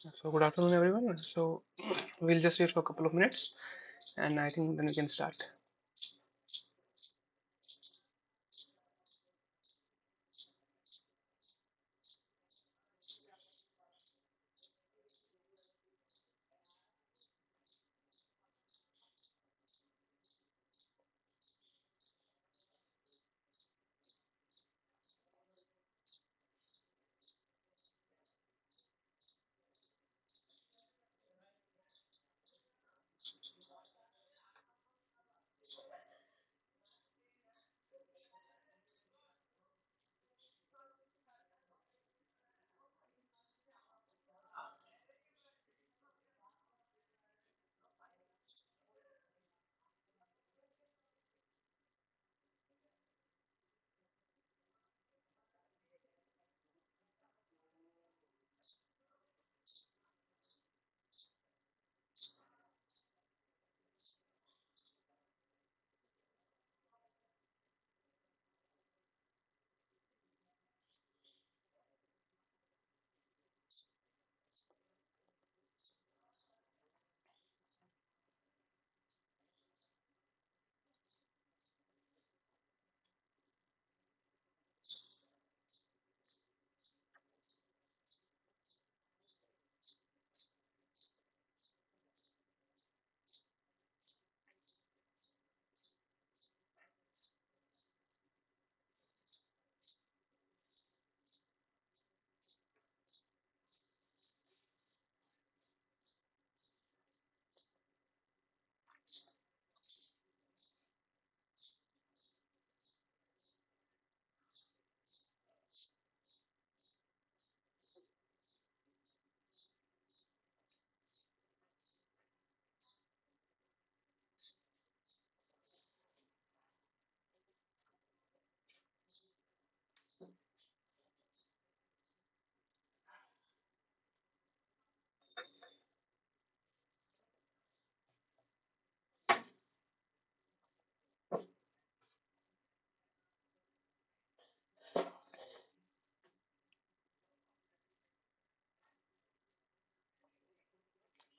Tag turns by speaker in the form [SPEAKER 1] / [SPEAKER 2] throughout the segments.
[SPEAKER 1] So good afternoon, everyone. So we'll just wait for a couple of minutes, and I think then we can start.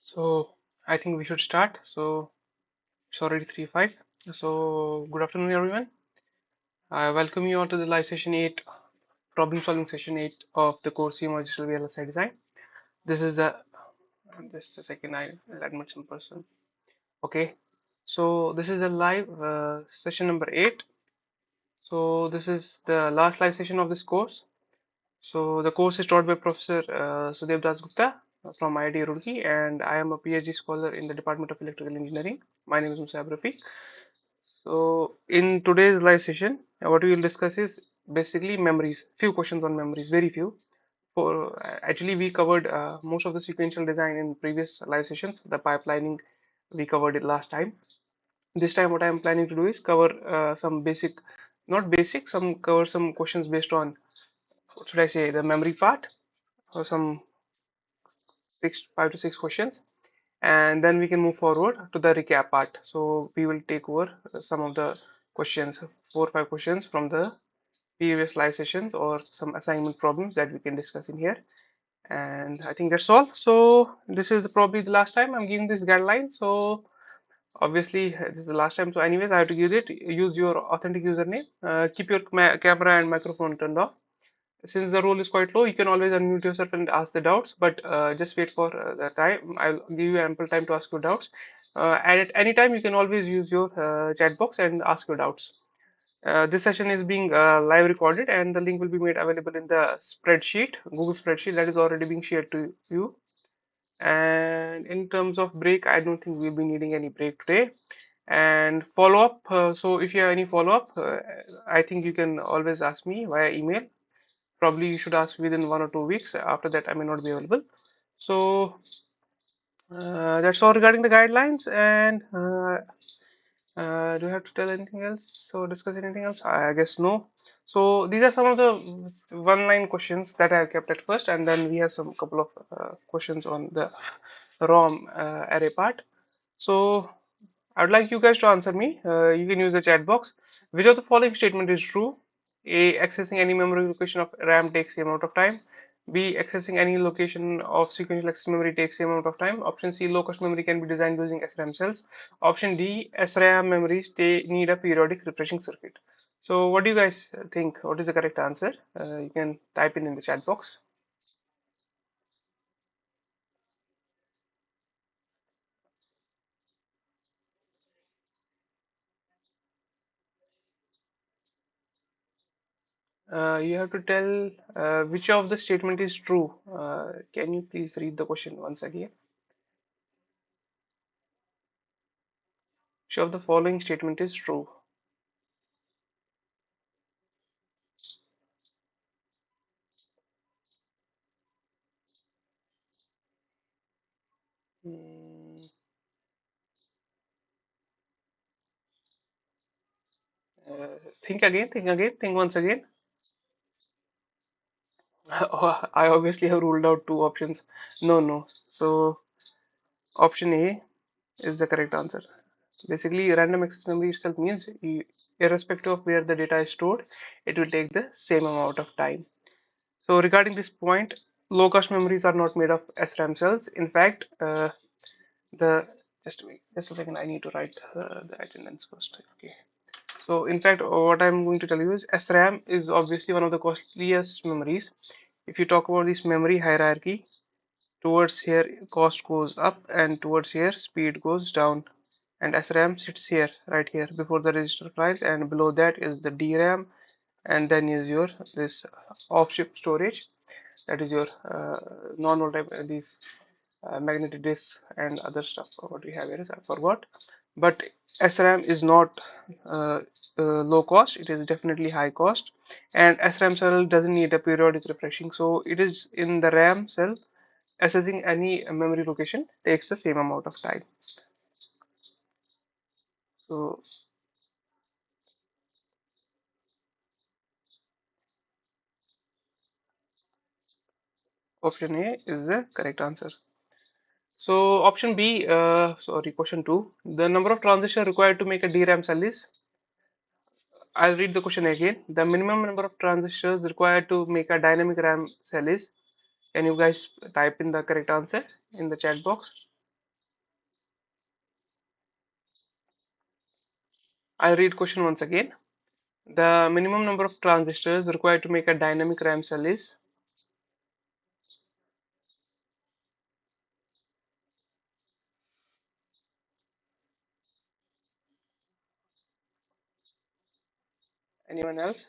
[SPEAKER 1] So I think we should start. So it's already 3:05. So good afternoon, everyone. I welcome you all to the live session 8, problem solving session 8 of the course CMOS Digital VLSI Design. This is the just a second. I'll admit some person. Okay. So this is the live session number 8. So this is the last live session of this course. So the course is taught by Professor Sudev Das Gupta from IIT Roorkee, and I am a PhD scholar in the Department of Electrical Engineering. My name is Musab Rafiq. So in today's live session, what we will discuss is basically memories. Few questions on memories, very few. For actually, we covered most of the sequential design in previous live sessions. The pipelining we covered it last time. This time, what I am planning to do is cover some basic, not basic, some cover some questions based on what should I say, the memory part, or some 5 to 6 questions, and then we can move forward to the recap part. So we will take over some of the questions, 4 or 5 questions from the previous live sessions or some assignment problems that we can discuss in here. And I think that's all. So this is probably the last time I'm giving this guideline. So obviously this is the last time. So anyways, I have to give it. Use your authentic username. Keep your camera and microphone turned off. Since the roll is quite low, you can always unmute yourself and ask the doubts, but just wait for the time. I'll give you ample time to ask your doubts. And at any time, you can always use your chat box and ask your doubts. This session is being live recorded, and the link will be made available in the spreadsheet, Google spreadsheet that is already being shared to you. And in terms of break, I don't think we'll be needing any break today. And follow up, so if you have any follow up, I think you can always ask me via email. Probably you should ask within 1 or 2 weeks. After that, I may not be available. So that's all regarding the guidelines. And do I have to tell anything else or discuss anything else? I guess no. So these are some of the one-line questions that I have kept at first, and then we have some couple of questions on the ROM array part. So I would like you guys to answer me. You can use the chat box. Which of the following statement is true? A. Accessing any memory location of RAM takes the amount of time. B. Accessing any location of sequential access memory takes same amount of time. Option C. Low cost memory can be designed using SRAM cells. Option D. SRAM memories need a periodic refreshing circuit. So what do you guys think? What is the correct answer? You can type in the chat box. You have to tell which of the statement is true. Can you please read the question once again? Which of the following statement is true? Hmm, think again, think once again. I obviously have ruled out two options. No, no. So option A is the correct answer. Basically, random access memory itself means irrespective of where the data is stored, it will take the same amount of time. So regarding this point, low-cost memories are not made of SRAM cells. In fact, the just a second, I need to write the attendance first. Okay. So in fact, what I'm going to tell you is SRAM is obviously one of the costliest memories. If you talk about this memory hierarchy, towards here cost goes up and towards here speed goes down. And SRAM sits here, right here, before the register files, and below that is the DRAM, and then is your this off-chip storage, that is your non-volatile these magnetic disks and other stuff. What we have here is I forgot, but SRAM is not low cost. It is definitely high cost, and SRAM cell doesn't need a periodic refreshing, so it is in the RAM cell. Accessing any memory location takes the same amount of time. So option A is the correct answer. So option B, sorry, question two. The number of transistors required to make a DRAM cell is, I'll read the question again. The minimum number of transistors required to make a dynamic RAM cell is, can you guys type in the correct answer in the chat box? I'll read question once again. The minimum number of transistors required to make a dynamic RAM cell is, anyone else?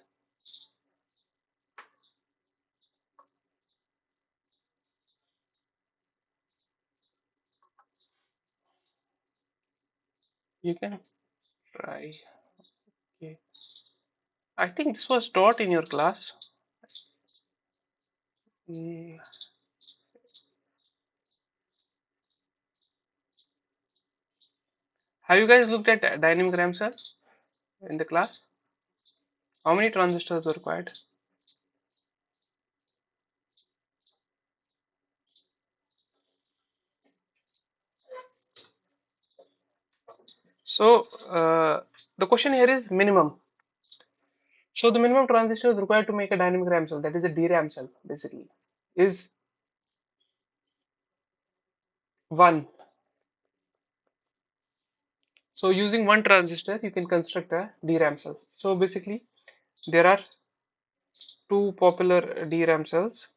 [SPEAKER 1] You can try. Okay. I think this was taught in your class. Mm, have you guys looked at dynamic RAM cell in the class? How many transistors are required? So the question here is minimum. So the minimum transistors required to make a dynamic RAM cell, that is a DRAM cell, basically, is one. So using one transistor, you can construct a DRAM cell. So basically, there are two popular DRAM cells.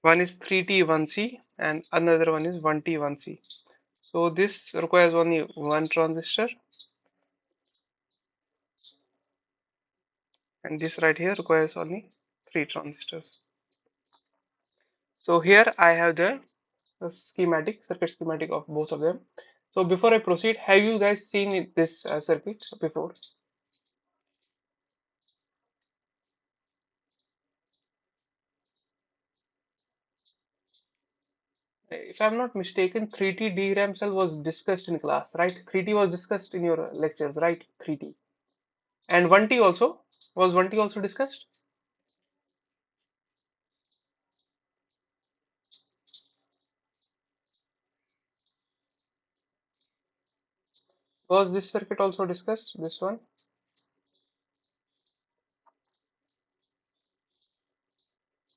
[SPEAKER 1] One is 3T1C and another one is 1T1C. So this requires only one transistor, and this right here requires only three transistors. So here I have the circuit schematic of both of them. So before I proceed, have you guys seen this circuit before? If I'm not mistaken, 3T DRAM cell was discussed in class, right? 3T was discussed in your lectures, right? 3T. And 1T also? Was 1T also discussed? Was this circuit also discussed? This one?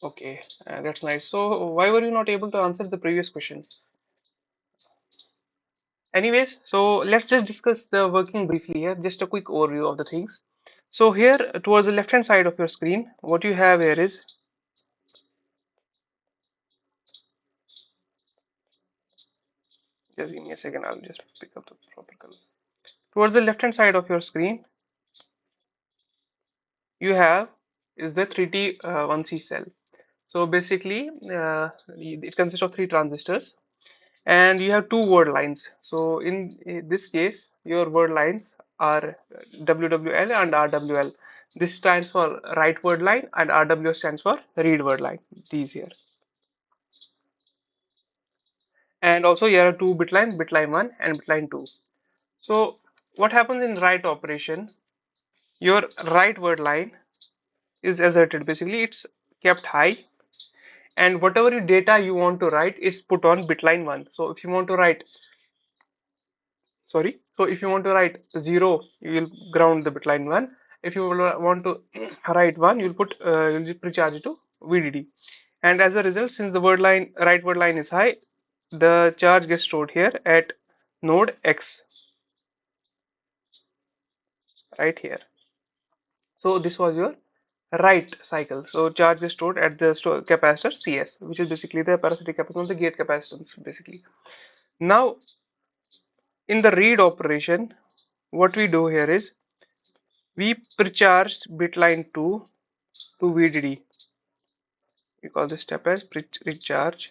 [SPEAKER 1] Okay, that's nice. So why were you not able to answer the previous question? Anyways, so let's just discuss the working briefly here, just a quick overview of the things. So here towards the left hand side of your screen, what you have here is, just give me a second, I'll just pick up the proper color. Towards the left hand side of your screen, you have is the 3T 1C cell. So basically, it consists of three transistors, and you have two word lines. So in this case, your word lines are WWL and RWL. This stands for write word line, and RW stands for read word line. These here. And also here are two bit line 1 and bit line 2. So what happens in write operation? Your write word line is asserted. Basically, it's kept high, and whatever data you want to write, it's put on bit line 1. So if you want to write, sorry, so if you want to write 0, you will ground the bit line 1. If you want to write 1, you'll put you'll pre-charge it to VDD. And as a result, since the word line write word line is high, the charge gets stored here at node X, right here. So this was your write cycle. So charge is stored at the capacitor CS, which is basically the parasitic capacitance, the gate capacitance basically. Now in the read operation, what we do here is we precharge bit line 2 to VDD. We call this step as precharge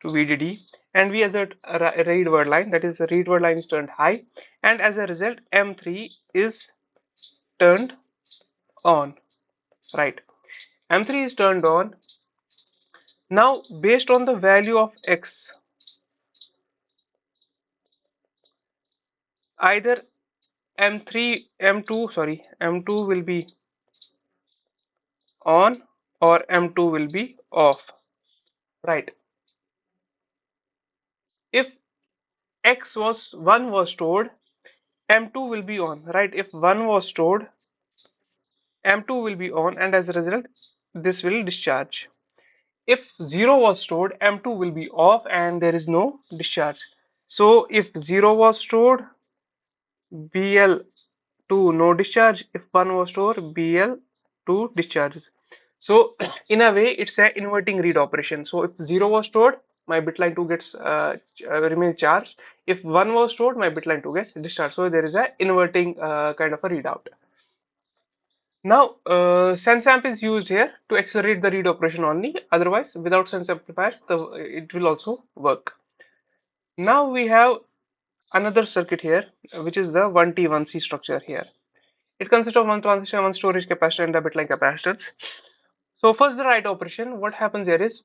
[SPEAKER 1] to VDD, and we assert a read word line, that is the read word line is turned high, and as a result M3 is turned on, right? M3 is turned on. Now based on the value of X, either M3 M2 sorry M2 will be on or M2 will be off, right? If X was 1 was stored, M2 will be on, right? If 1 was stored, M2 will be on, and as a result this will discharge. If 0 was stored, M2 will be off and there is no discharge. So if 0 was stored, BL2 no discharge. If 1 was stored, BL2 discharges. So in a way it's an inverting read operation. So if 0 was stored, my bit line 2 gets remains charged. If 1 was stored, my bit line 2 gets discharged. So there is a inverting kind of a readout. Now, sense amp is used here to accelerate the read operation only. Otherwise, without sense amplifiers, it will also work. Now we have another circuit here, which is the 1T 1C structure here. It consists of one transistor, one storage capacitor, and a bitline capacitance. So first, the write operation. What happens here is,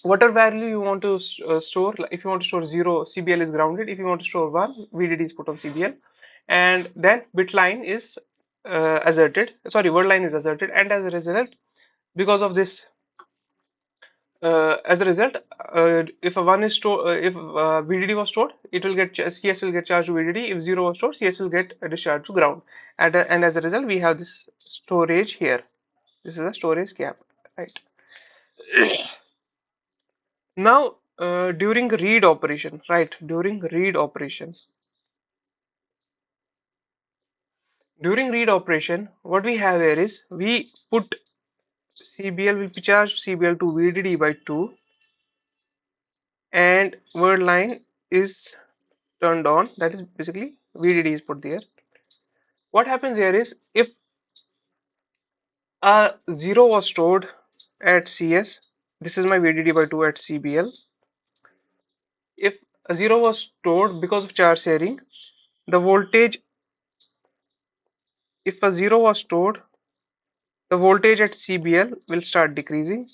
[SPEAKER 1] whatever value you want to store, like if you want to store 0, CBL is grounded. If you want to store 1, VDD is put on CBL, and then bit line is asserted, sorry, word line is asserted, and as a result, because of this, as a result, if a 1 is stored, if VDD was stored, it will get CS will get charged to VDD. If 0 was stored, CS will get discharged to ground, and as a result we have this storage here. This is a storage gap, right? Now, during read operation, right? During read operation, what we have here is we put CBL will be charged CBL to VDD by 2, and word line is turned on. That is basically VDD is put there. What happens here is, if a 0 was stored at CS, this is my VDD by 2 at CBL. If a 0 was stored because of charge sharing, the voltage, if a 0 was stored, the voltage at CBL will start decreasing.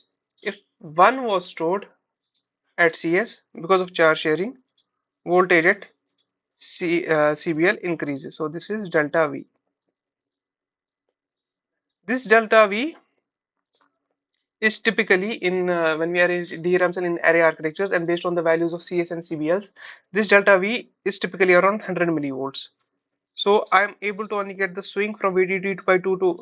[SPEAKER 1] If 1 was stored at CS, because of charge sharing, voltage at CBL increases. So this is delta V. This delta V is typically in when we arrange DRAMs in array architectures, and based on the values of CS and CBLs, this delta V is typically around 100 millivolts. So I'm able to only get the swing from VDD by 2 to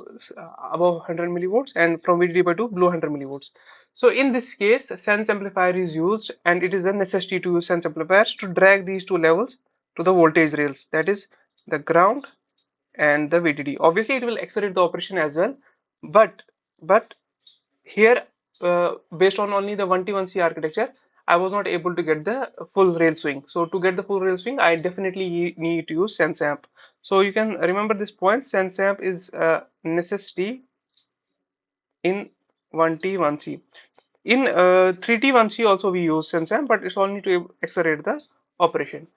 [SPEAKER 1] above 100 millivolts and from VDD by 2 below 100 millivolts. So in this case, sense amplifier is used, and it is a necessity to use sense amplifiers to drag these two levels to the voltage rails, that is the ground and the VDD. Obviously, it will accelerate the operation as well, but here, based on only the 1T1C architecture, I was not able to get the full rail swing. So to get the full rail swing, I definitely need to use sense amp. So you can remember this point. Sense amp is a necessity in 1T1C. In 3T1C also we use sense amp, but it's only to accelerate the operation.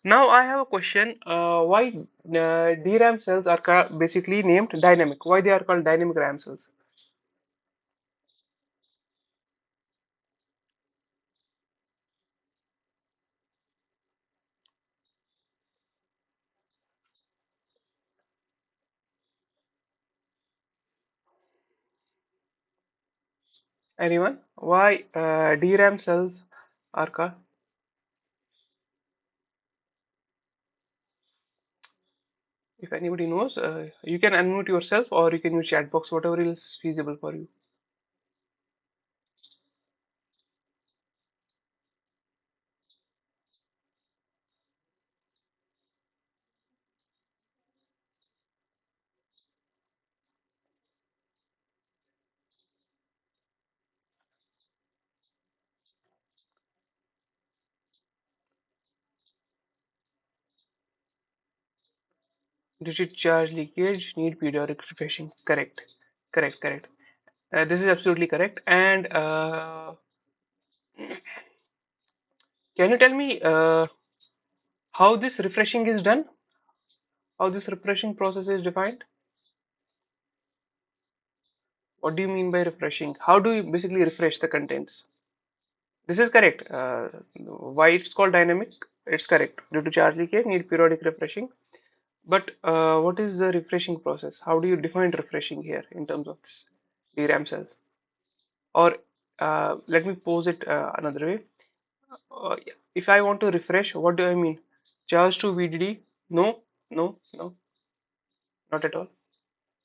[SPEAKER 1] Now I have a question. Why DRAM cells are basically named dynamic? Why they are called dynamic RAM cells? Anyone? Why DRAM cells are called? If anybody knows, you can unmute yourself or you can use chat box, whatever is feasible for you. Digit charge leakage need periodic refreshing. Correct, correct, correct. This is absolutely correct. And can you tell me how this refreshing is done? How this refreshing process is defined? What do you mean by refreshing? How do you basically refresh the contents? This is correct. Why it's called dynamic? It's correct. Due to charge leakage, need periodic refreshing. But what is the refreshing process? How do you define refreshing here in terms of this DRAM cells? Or let me pose it another way. If I want to refresh, what do I mean? Charge to VDD? No, no, no, not at all.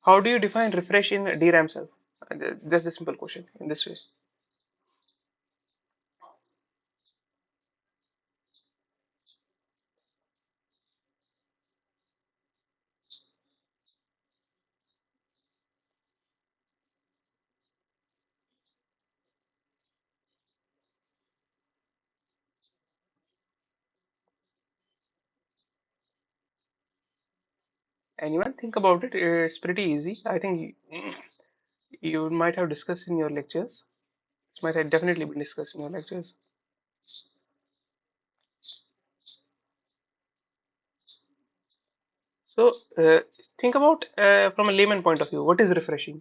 [SPEAKER 1] How do you define refresh in a DRAM cell? That's the simple question in this way. Anyone think about it? It's pretty easy. I think you might have discussed in your lectures. This might have definitely been discussed in your lectures. So think about from a layman point of view, what is refreshing?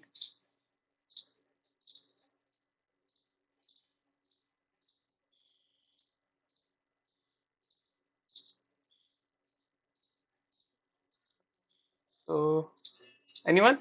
[SPEAKER 1] So anyone?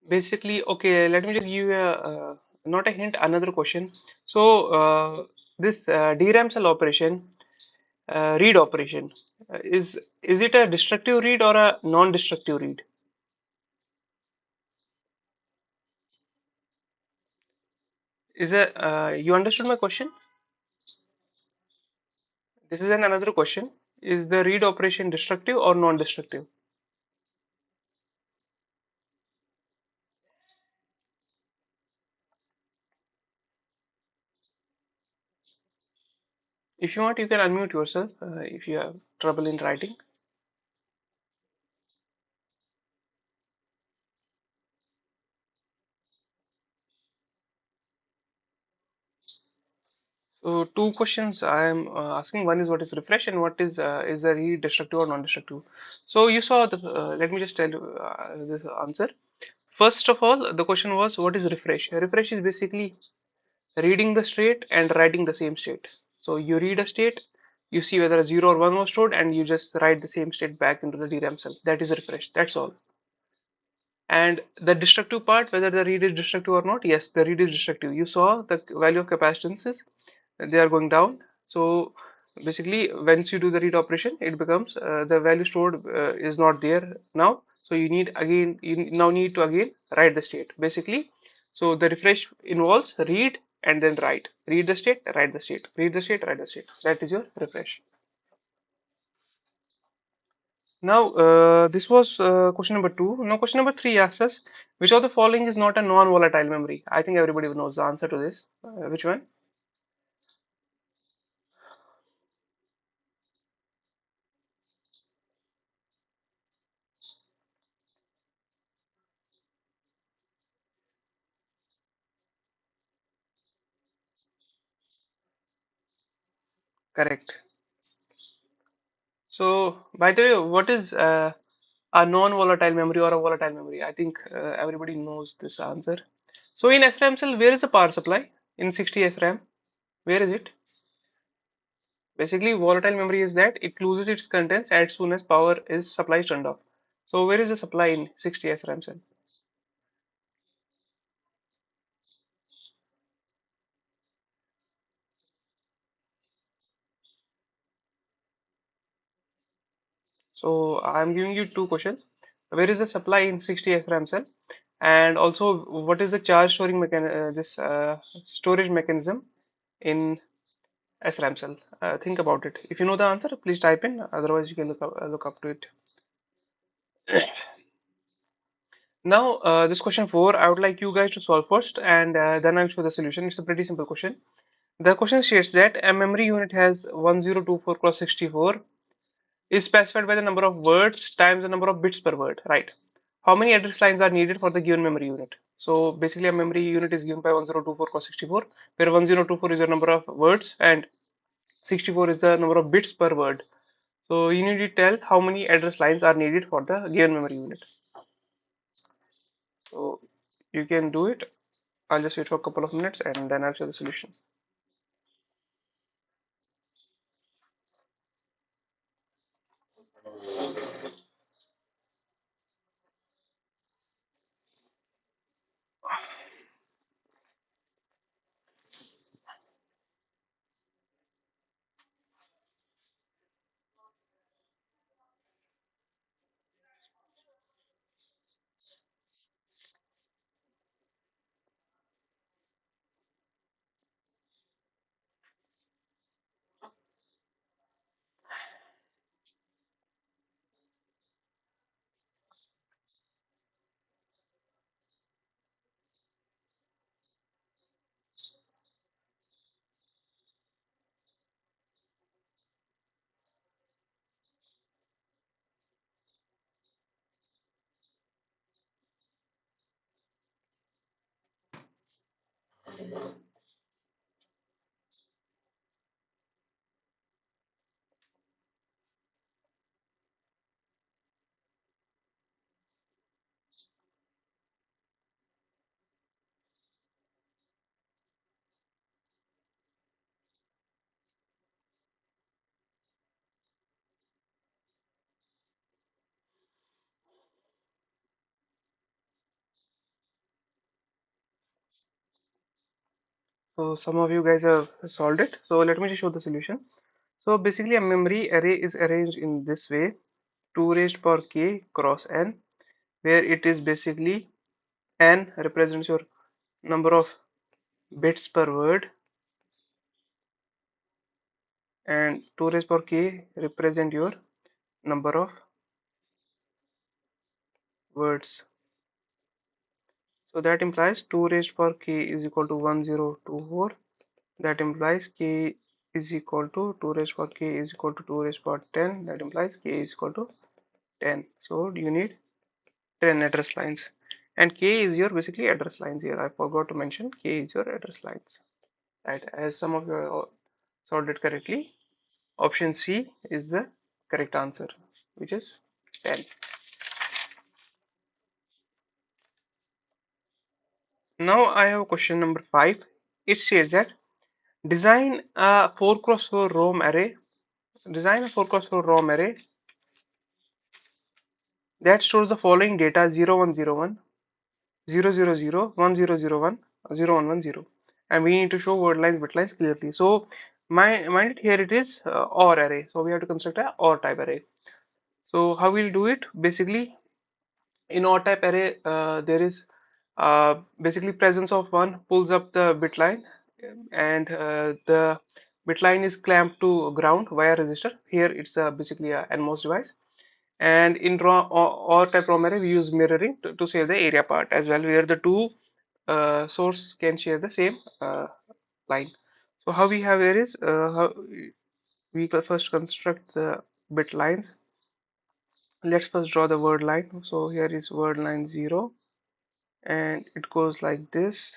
[SPEAKER 1] Basically, okay, let me just give you a not a hint, another question. So this DRAM cell operation, read operation, is it a destructive read or a non-destructive read? Is a you understood my question? This is another question. Is the read operation destructive or non-destructive? If you want, you can unmute yourself if you have trouble in writing. So two questions I am asking. One is what is refresh and what is the read destructive or non-destructive. So you saw the. Let me just tell you this answer. First of all, the question was what is refresh? Refresh is basically reading the state and writing the same state. So you read a state, you see whether a 0 or 1 was stored, and you just write the same state back into the DRAM cell. That is refresh. That's all. And the destructive part, whether the read is destructive or not, yes, the read is destructive. You saw the value of capacitances, they are going down. So basically, once you do the read operation, it becomes the value stored is not there now. So you need again, you now need to again write the state. Basically, so the refresh involves read and then write. Read the state, write the state. Read the state, write the state. That is your refresh. Now, this was question number two. Now, question number three asks us, which of the following is not a non-volatile memory? I think everybody knows the answer to this. Which one? Correct. So, by the way, what is a non-volatile memory or a volatile memory? I think everybody knows this answer. So, in SRAM cell, where is the power supply? In 60 SRAM, where is it? Basically, volatile memory is that it loses its contents as soon as power is supply is turned off. So, where is the supply in 60 SRAM cell? So I'm giving you two questions. Where is the supply in 60 SRAM cell? And also, what is the charge storing this storage mechanism in SRAM cell? Think about it. If you know the answer, please type in. Otherwise, you can look up to it. Now, this question four, I would like you guys to solve first, and then I'll show the solution. It's a pretty simple question. The question states that a memory unit has 1024 cross 64 is specified by the number of words times the number of bits per word, right? How many address lines are needed for the given memory unit? So basically, a memory unit is given by 1024 cross 64, where 1024 is the number of words and 64 is the number of bits per word. So you need to tell how many address lines are needed for the given memory unit. So you can do it. I'll just wait for a couple of minutes and then I'll show the solution. So some of you guys have solved it. So let me just show the solution. So basically a memory array is arranged in this way, 2 raised power k cross n, where it is basically n represents your number of bits per word and 2 raised power k represent your number of words. So that implies 2 raised power k is equal to 1024. That implies k is equal to 2 raised power k is equal to 2 raised power 10. That implies k is equal to 10. So you need 10 address lines. And k is your basically address lines here. I forgot to mention k is your address lines. Right, as some of you solved it correctly. Option C is the correct answer, which is 10. Now I have question number 5. It says that design a 4 cross 4 ROM array. Design a 4 cross 4 ROM array that stores the following data: 0101, 000, 1001, 0110, and we need to show word lines, bit lines clearly. So mind it, here it is OR array. So we have to construct a OR type array. So how we'll do it? Basically, in OR type array, there is basically presence of 1 pulls up the bit line, and the bit line is clamped to ground via resistor. Here it's basically a NMOS device. And in OR type ROM array, we use mirroring to save the area part as well, where the two source can share the same line. So how we have here is how we first construct the bit lines. Let's first draw the word line. So here is word line 0, and it goes like this.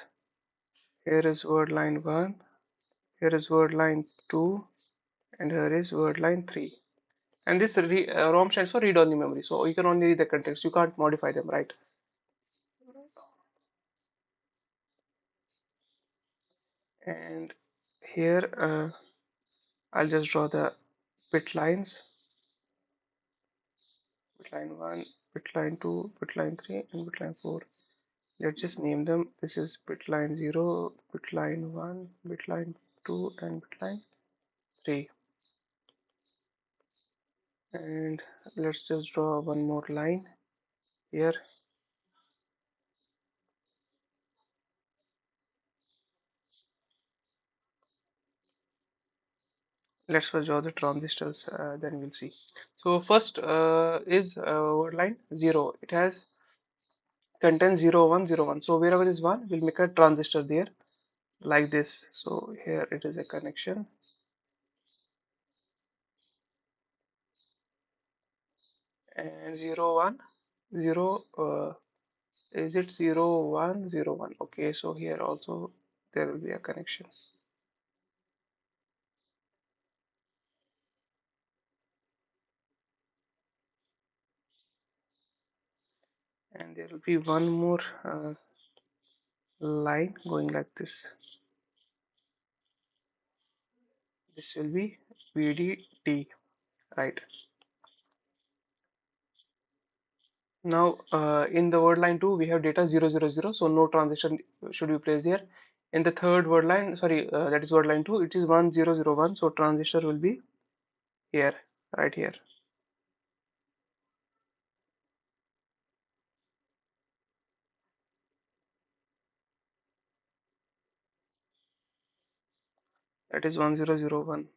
[SPEAKER 1] Here is word line 1, here is word line 2, and here is word line 3. And this ROM stands for read only memory. So you can only read the context, you can't modify them, right? And here I'll just draw the bit lines: bit line 1, bit line 2, bit line 3, and bit line 4. Let's just name them. This is bit line 0, bit line 1, bit line 2, and bit line 3. And let's just draw one more line here. Let's first draw the transistors, then we'll see. So first is word line 0. It has content 0, 1, 0, 1. So wherever is 1, we'll make a transistor there like this. So here it is a connection, and 0, 1, 0, is it 0, 1, 0, 1? Okay, so here also there will be a connection, and there will be one more line going like this. This will be VDD, right? Now, in the word line 2, we have data 000, so no transition should be placed here. In the third word line, sorry, that is word line 2, it is 1001, so transistor will be here, right here. That is 1001.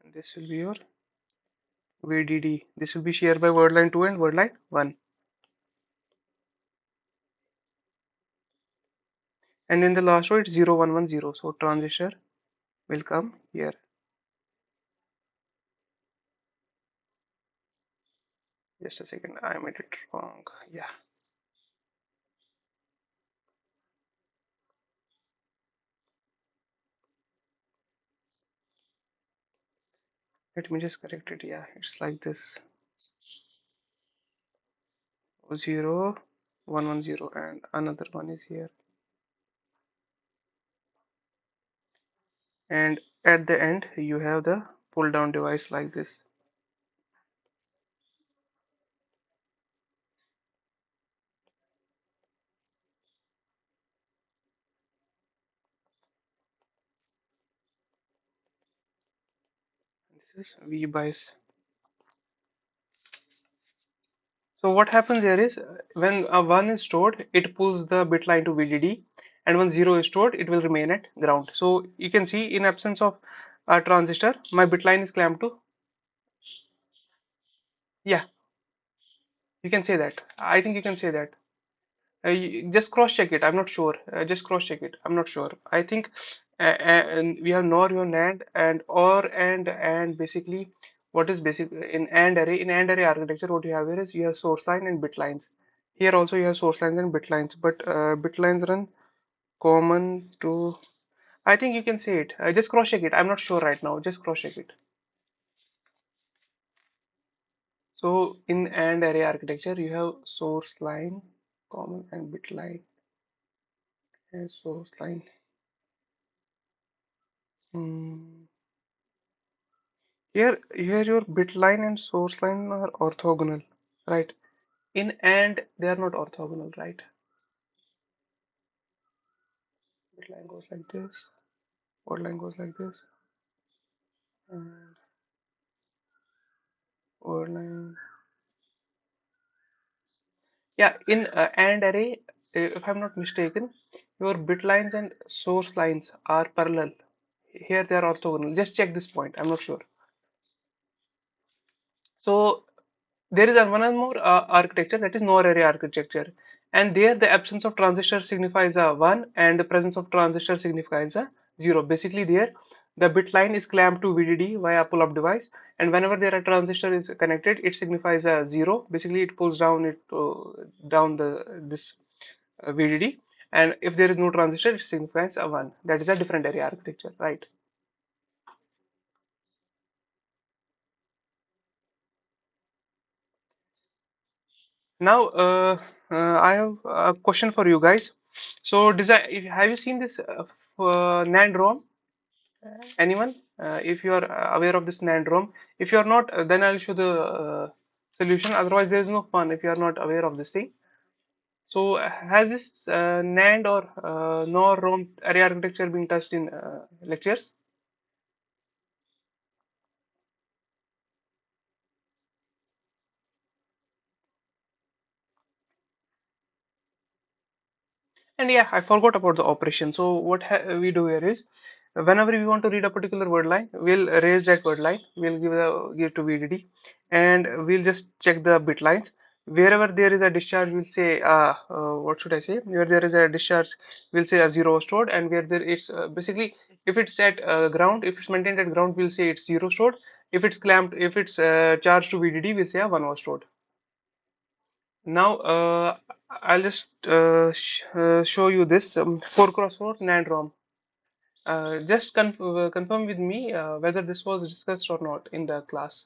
[SPEAKER 1] And this will be your VDD. This will be shared by word line 2 and word line 1. And in the last row, it's 0110, so transistor will come here. Just a second, I made it wrong. Yeah, let me just correct it. Yeah, it's like this: 0110, and another one is here. And at the end, you have the pull down device like this. This is V bias. So what happens here is when a 1 is stored, it pulls the bit line to VDD, and when 0 is stored, it will remain at ground. So you can see, in absence of a transistor, my bit line is clamped to, yeah, you can say that. I think you can say that. Just cross check it. I'm not sure. Just cross check it. I'm not sure. I think and we have NOR, your NAND, and OR, and basically what is basic in AND array. In AND array architecture, what you have here is you have source line and bit lines. Here also you have source lines and bit lines, but bit lines run common to. I think you can say it. Just cross check it. I'm not sure right now. Just cross check it. So in AND array architecture, you have source line common and bit line and source line. Hmm. Here your bit line and source line are orthogonal, right? In AND they are not orthogonal, right? Bit line goes like this, word line goes like this, and word line. Yeah, in AND array, if I'm not mistaken, your bit lines and source lines are parallel. Here they are orthogonal. Just check this point. I'm not sure. So there is one more architecture, that is NOR array architecture, and there the absence of transistor signifies a 1 and the presence of transistor signifies a 0. Basically there the bit line is clamped to VDD via pull-up device, and whenever there a transistor is connected it signifies a 0. Basically it pulls down it down the this VDD, and if there is no transistor it signifies a 1. That is a different array architecture, right? Now, I have a question for you guys. So, have you seen this NAND ROM? Anyone? If you are aware of this NAND ROM, if you are not, then I'll show the solution. Otherwise, there is no fun if you are not aware of this thing. So, has this NAND or NOR ROM array architecture been touched in lectures? And yeah, I forgot about the operation. So what we do here is, whenever we want to read a particular word line, we'll raise that word line, we'll give to VDD, and we'll just check the bit lines. Wherever there is a discharge, we'll say, what should I say? Where there is a discharge, we'll say a 0 was stored, and where there is basically, if it's at ground, if it's maintained at ground, we'll say it's 0 stored. If it's clamped, if it's charged to VDD, we'll say a 1 was stored. Now, I'll just show you this 4 cross 4 NAND ROM. Just confirm with me whether this was discussed or not in the class.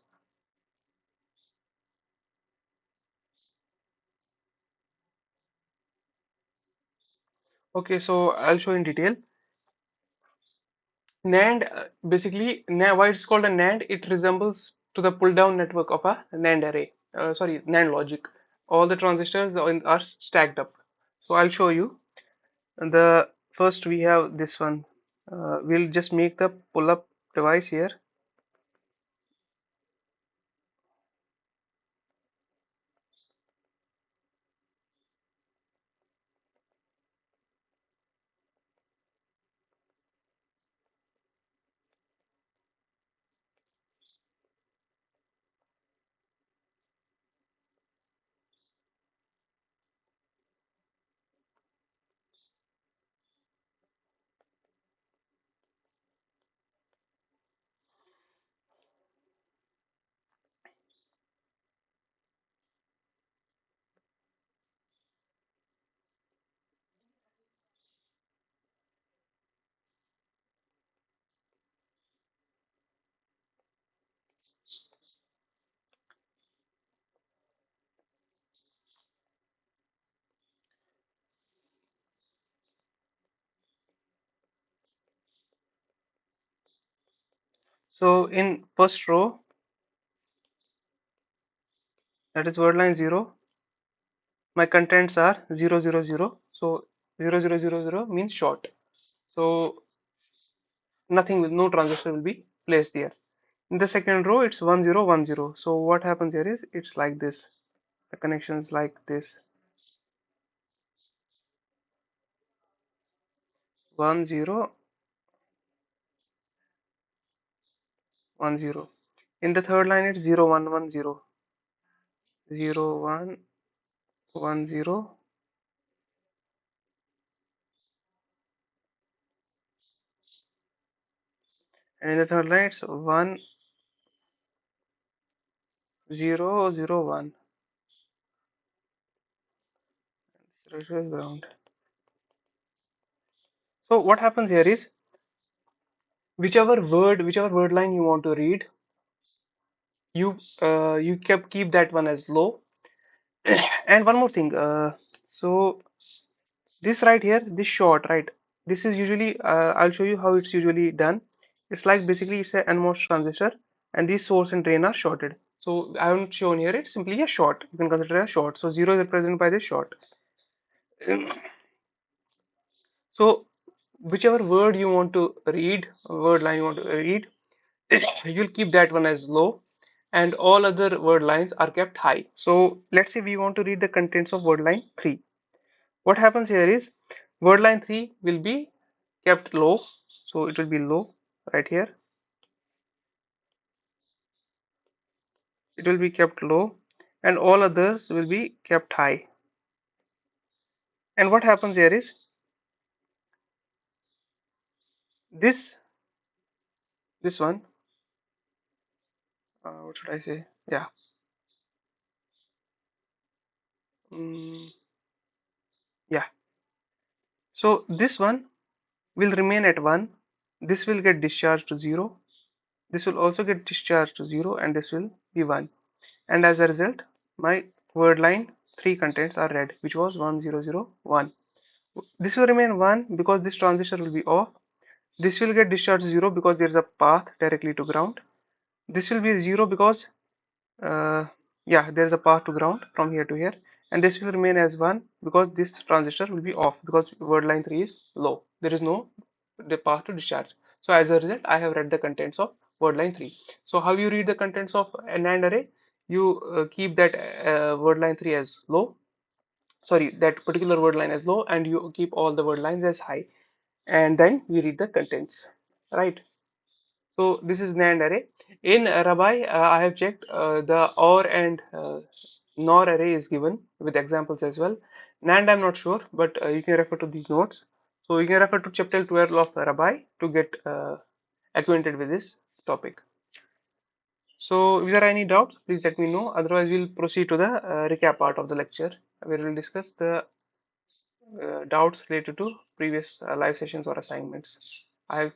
[SPEAKER 1] Okay, so I'll show in detail. NAND, why it's called a NAND, it resembles to the pull down network of a NAND array. Sorry, NAND logic. All the transistors are stacked up. So I'll show you. And the first we have this one. We'll just make the pull up device here. So in first row, that is word line 0, my contents are 0, 0, 0. So 0, 0, 0, 0 means short. So nothing will, no transistor will be placed there. In the second row, it's 1, 0, 1, 0. So what happens here is it's like this. The connection is like this. 1, 0, 1, 0. In the third line, it's 0, 1, 1, 0. 0, 1, 1, 0. And in the third line, it's 1, 0, 0, 1. 0 is ground. So what happens here is, whichever word line you want to read, you keep that one as low. And one more thing, so this right here, this short, right, this is usually I'll show you how it's usually done. It's like basically it's a NMOS transistor and these source and drain are shorted. So I haven't shown here, it's simply a short. You can consider a short. So 0 is represented by this short. So whichever word you want to read, word line you want to read, you'll keep that one as low and all other word lines are kept high. So let's say we want to read the contents of word line 3. What happens here is word line 3 will be kept low. So it will be low right here. It will be kept low and all others will be kept high. And what happens here is this one, what should I say? Yeah. Mm, yeah. So this one will remain at 1. This will get discharged to 0. This will also get discharged to 0 and this will be 1. And as a result, my word line 3 contents are red, which was 1001. This will remain 1 because this transistor will be off. This will get discharged to 0 because there is a path directly to ground. This will be 0 because uh, yeah, there is a path to ground from here to here, and this will remain as 1 because this transistor will be off because word line 3 is low. There is no the path to discharge. So as a result, I have read the contents of word line 3. So how you read the contents of an AND array? You keep that word line 3 as low, sorry, that particular word line as low, and you keep all the word lines as high, and then we read the contents, right? So this is NAND array. In Rabai, I have checked the OR and NOR array is given with examples as well. NAND I'm not sure, but you can refer to these notes. So you can refer to chapter 12 of Rabai to get acquainted with this topic. So if there are any doubts, please let me know. Otherwise, we'll proceed to the recap part of the lecture where we'll discuss the doubts related to previous live sessions or assignments. I've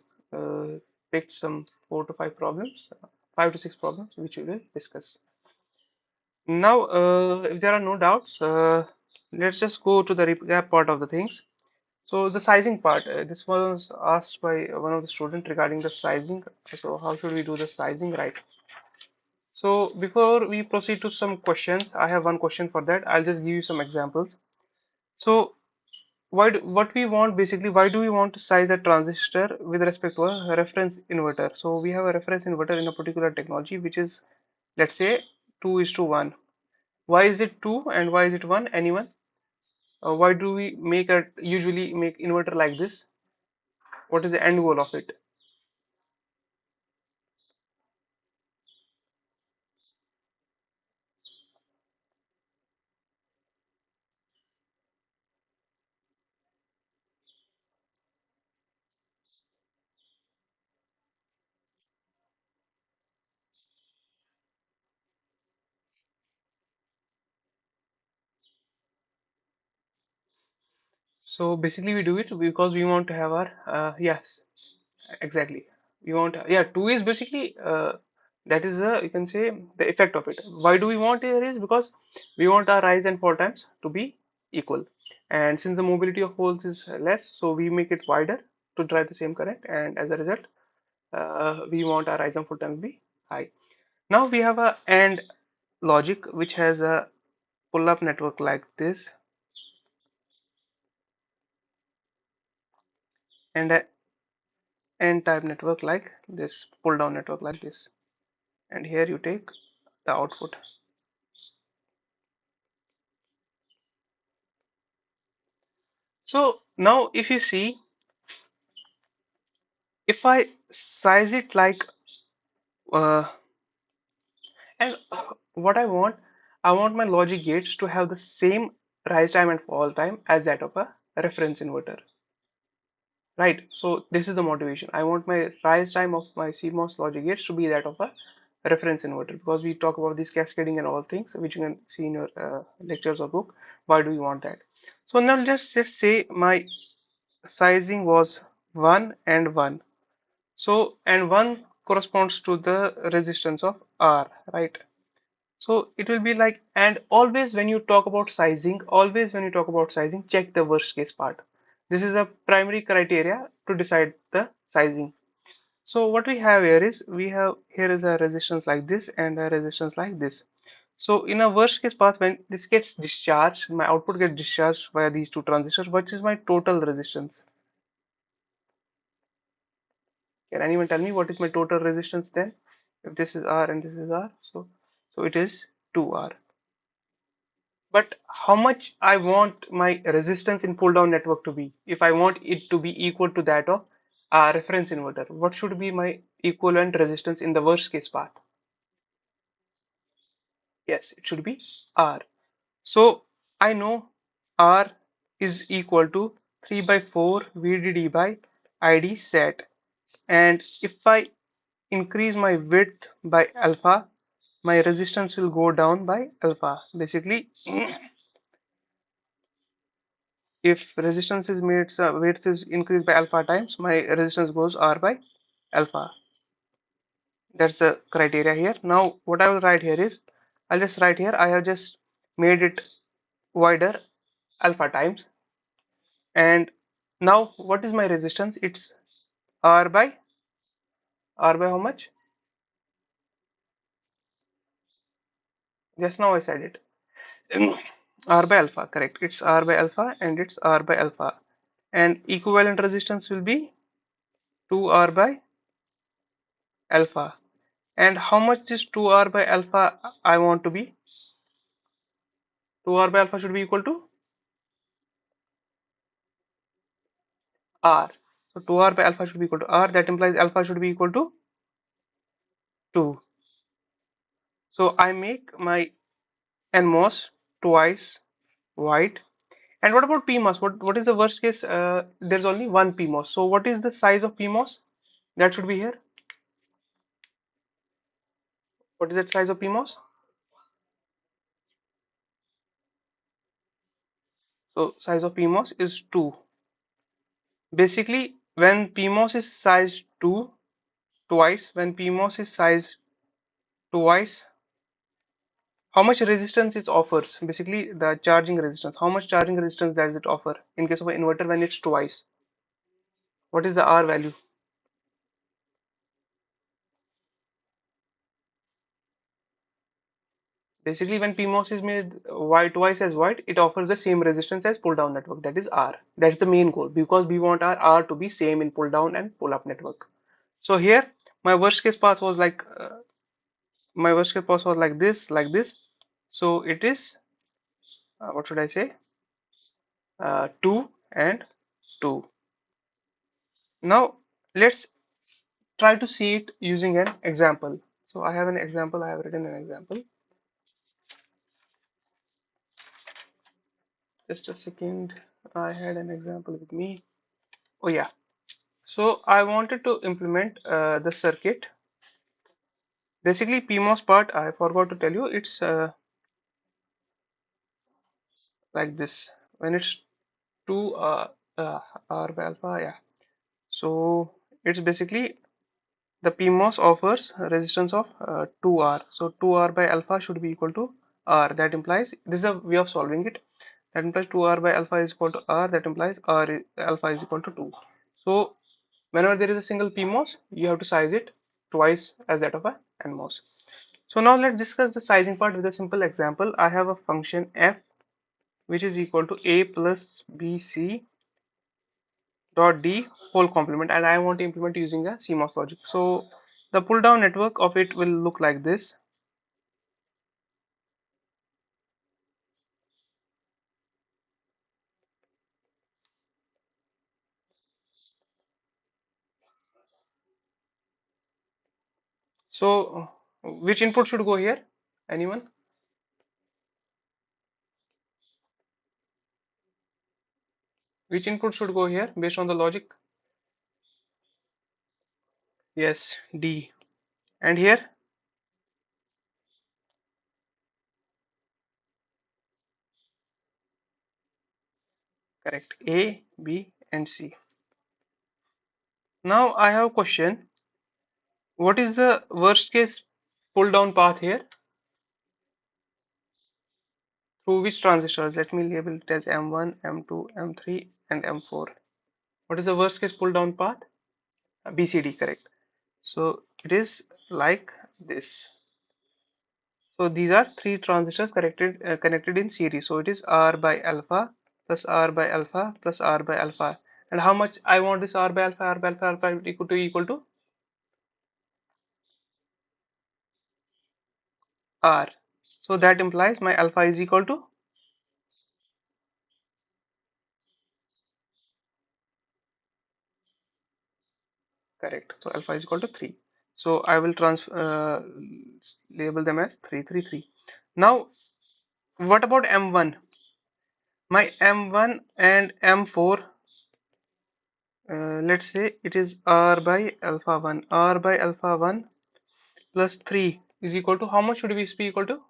[SPEAKER 1] picked some 4 to 5 problems, 5 to 6 problems, which we will discuss. Now, if there are no doubts, let's just go to the recap part of the things. So the sizing part, this was asked by one of the students regarding the sizing. So how should we do the sizing, right? So before we proceed to some questions, I have one question for that. I'll just give you some examples. So what we want basically, why do we want to size a transistor with respect to a reference inverter? So we have a reference inverter in a particular technology which is, let's say, 2 is to 1. Why is it 2 and why is it 1? Anyone? Why do we usually make inverter like this? What is the end goal of it? So basically we do it because we want to have our yes, exactly. We want, yeah, 2 is basically that is the, you can say, the effect of it. Why do we want here is because we want our rise and fall times to be equal. And since the mobility of holes is less, so we make it wider to drive the same current, and as a result, we want our rise and fall time to be high. Now we have a AND logic which has a pull-up network like this and a N type network like this, pull down network like this. And here you take the output. So now if you see, if I size it like uh, and what I want my logic gates to have the same rise time and fall time as that of a reference inverter, right? So this is the motivation. I want my rise time of my CMOS logic gates to be that of a reference inverter because we talk about this cascading and all things which you can see in your lectures or book. Why do you want that? So now let's just say my sizing was 1 and 1. So and 1 corresponds to the resistance of R, right? So it will be like, and always when you talk about sizing, check the worst case part. This is a primary criteria to decide the sizing. So what we have here is we have here is a resistance like this and a resistance like this. So in a worst case path, when this gets discharged, my output gets discharged via these two transistors. What is my total resistance? Can anyone tell me what is my total resistance then? If this is R and this is R, so it is 2R. But how much I want my resistance in pull down network to be? If I want it to be equal to that of a reference inverter, what should be my equivalent resistance in the worst case path? Yes, it should be R. So I know R is equal to 3 by 4 VDD by ID set. And if I increase my width by alpha, my resistance will go down by alpha. Basically, if resistance is made, width is increased by alpha times, my resistance goes R by alpha. That's the criteria here. Now, what I will write here is, I'll just write here, I have just made it wider alpha times. And now, what is my resistance? It's R by how much? Just now I said it. R by alpha, correct. It's R by alpha and it's R by alpha. And equivalent resistance will be 2R by alpha. And how much is 2R by alpha I want to be? 2R by alpha should be equal to R. So 2R by alpha should be equal to R. That implies alpha should be equal to 2. So I make my NMOS twice wide. And what about PMOS? What is the worst case? There's only one PMOS. So what is the size of PMOS? That should be here. What is the size of PMOS? So size of PMOS is 2. Basically, when PMOS is size 2 twice, when PMOS is size twice, how much resistance it offers? Basically, the charging resistance. How much charging resistance does it offer in case of an inverter when it's twice? What is the R value? Basically, when PMOS is made wide twice as wide, it offers the same resistance as pull down network. That is R. That's the main goal because we want our R to be same in pull down and pull up network. So here, my worst case path was like like this. So it is what should I say? 2 and 2. Now let's try to see it using an example. So I have an example. I have written an example. Just a second. I had an example with me. Oh yeah. So I wanted to implement the circuit. Basically, PMOS part, I forgot to tell you, it's like this. When it's 2 R by alpha, yeah. So it's basically the PMOS offers a resistance of 2R. So 2R by alpha should be equal to R. That implies, this is a way of solving it. That implies 2R by alpha is equal to R. That implies alpha is equal to 2. So whenever there is a single PMOS, you have to size it twice as that of a NMOS. So now let's discuss the sizing part with a simple example. I have a function f which is equal to a plus bc dot d whole complement, and I want to implement using a CMOS logic. So the pull down network of it will look like this. So which input should go here? Anyone? Which input should go here based on the logic? Yes, D. And here? Correct. A, B, and C. Now I have a question. What is the worst case pull down path here? Through which transistors? Let me label it as M1, M2, M3, and M4. What is the worst case pull down path? BCD, correct. So it is like this. So these are three transistors connected in series. So it is R by alpha plus R by alpha plus R by alpha. And how much I want this R by alpha equal to R. So that implies my alpha is equal to correct. So alpha is equal to 3. So I will label them as 333. Now what about M1? My M1 and M4, let's say it is R by alpha 1. R by alpha 1 plus 3 is equal to how much should we be equal to?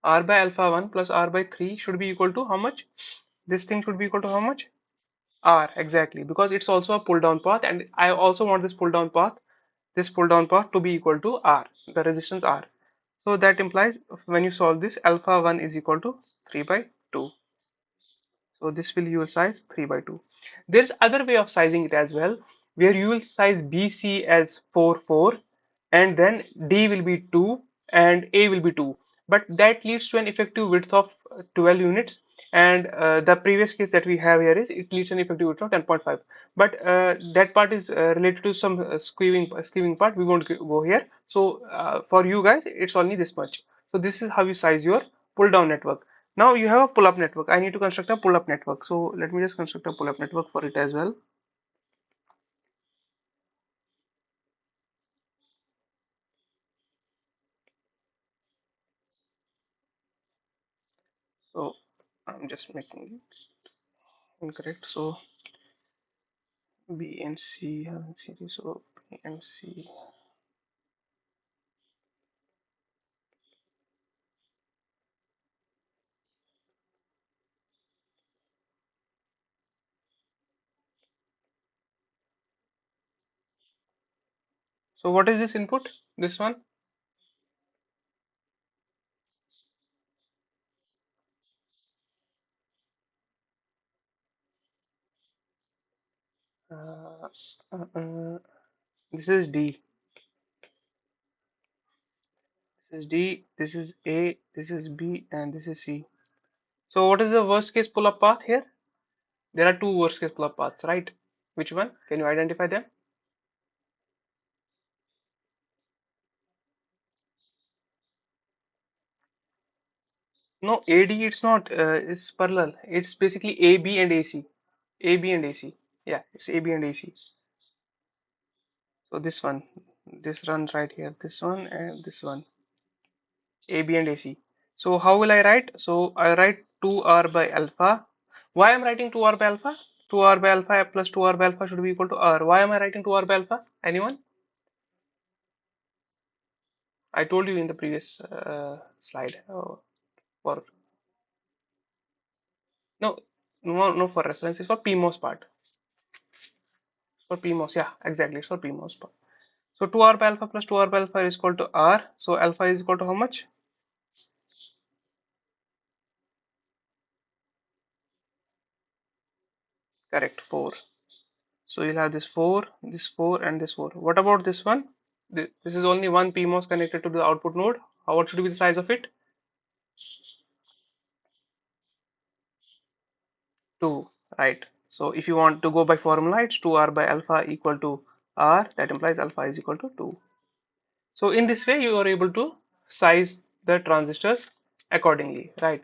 [SPEAKER 1] R by alpha 1 plus R by 3 should be equal to how much? This thing should be equal to how much? R, exactly, because it's also a pull down path, and I also want this pull down path to be equal to R, the resistance R. So that implies when you solve this, alpha 1 is equal to 3 by 2. So this will you will size 3 by 2. There's other way of sizing it as well, where you will size BC as 4 4, and then D will be 2 and A will be 2. But that leads to an effective width of 12 units, and the previous case that we have here is it leads to an effective width of 10.5. But that part is related to some skewing part. We won't go here. So for you guys, it's only this much. So this is how you size your pull down network. Now you have a pull-up network. I need to construct a pull-up network. So let me just construct a pull-up network for it as well. So I'm just making it incorrect. So B and C have in series. So B and C. So what is this input? This one. Uh, uh, uh, this is D. This is D. This is A. This is B, and this is C. So what is the worst case pull-up path here? There are two worst case pull-up paths, right? Which one? Can you identify them? No, AD it's not. It's parallel. It's basically AB and AC. AB and AC. Yeah, it's AB and AC. So this runs right here. This one and this one. AB and AC. So how will I write? So I write 2R by alpha. Why am I writing 2R by alpha? 2R by alpha plus 2R by alpha should be equal to R. Why am I writing 2R by alpha? Anyone? I told you in the previous slide. For no, no, for reference. It's for PMOS part. For PMOS, yeah, exactly. It's for PMOS part. So 2R by alpha plus 2R by alpha is equal to R. So alpha is equal to how much? Correct, 4. So you'll have this 4, and this 4. What about this one? This is only one PMOS connected to the output node. What should be the size of it? 2, right? So if you want to go by formula, it's 2R by alpha equal to R. That implies alpha is equal to 2. So in this way, you are able to size the transistors accordingly, right?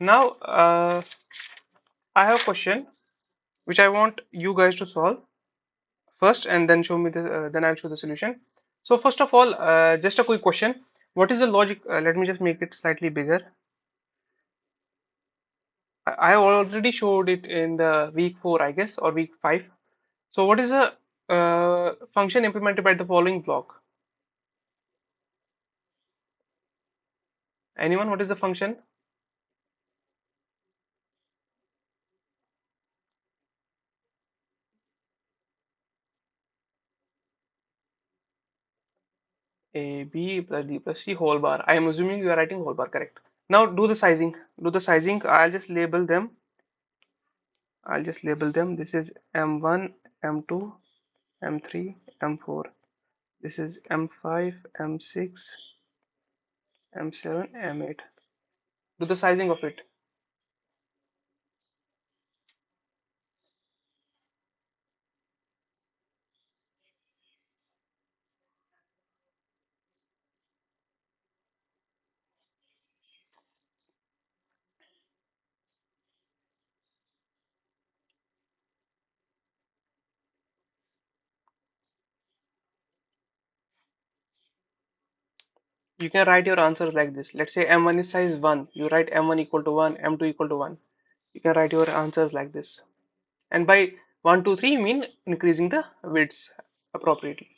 [SPEAKER 1] Now, I have a question which I want you guys to solve first, and then show me then I'll show the solution. So first of all, just a quick question. What is the logic? Let me just make it slightly bigger. I have already showed it in the week 4, I guess, or week 5. So what is the function implemented by the following block? Anyone? What is the function? A B plus D plus C whole bar. I am assuming you are writing whole bar, correct? Now do the sizing. Do the sizing. I'll just label them. This is M1, M2, M3, M4. This is M5, M6, M7, M8. Do the sizing of it. You can write your answers like this. Let's say M1 is size 1. You write M1 equal to 1, M2 equal to 1. You can write your answers like this. And by 1, 2, 3, you mean increasing the widths appropriately.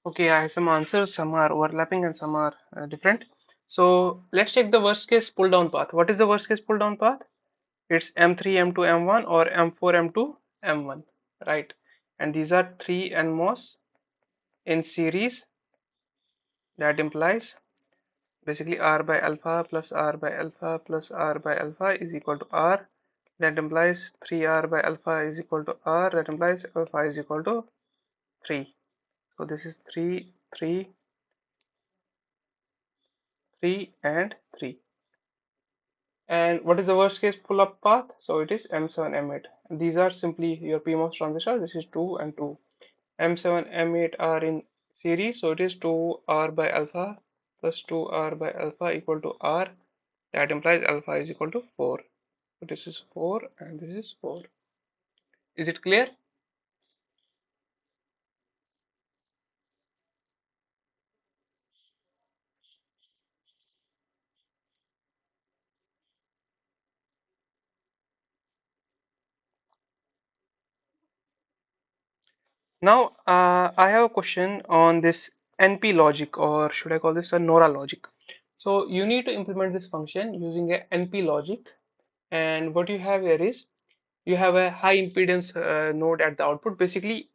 [SPEAKER 1] Okay, I have some answers. Some are overlapping and some are different. So let's check the worst case pull down path. What is the worst case pull down path? It's M3, M2, M1 or M4, M2, M1, right? And these are three NMOS in series. That implies basically R by alpha plus R by alpha plus R by alpha is equal to R. That implies 3R by alpha is equal to R. That implies alpha is equal to 3. So this is 3, 3, 3 and 3. And what is the worst case pull up path? So it is M7, M8. These are simply your PMOS transistors. This is 2 and 2. M7, M8 are in series. So it is 2R by alpha plus 2R by alpha equal to R. That implies alpha is equal to 4. So this is 4 and this is 4. Is it clear? Now, I have a question on this NP logic, or should I call this a NORA logic? So you need to implement this function using a NP logic, and what you have here is you have a high impedance node at the output. Basically,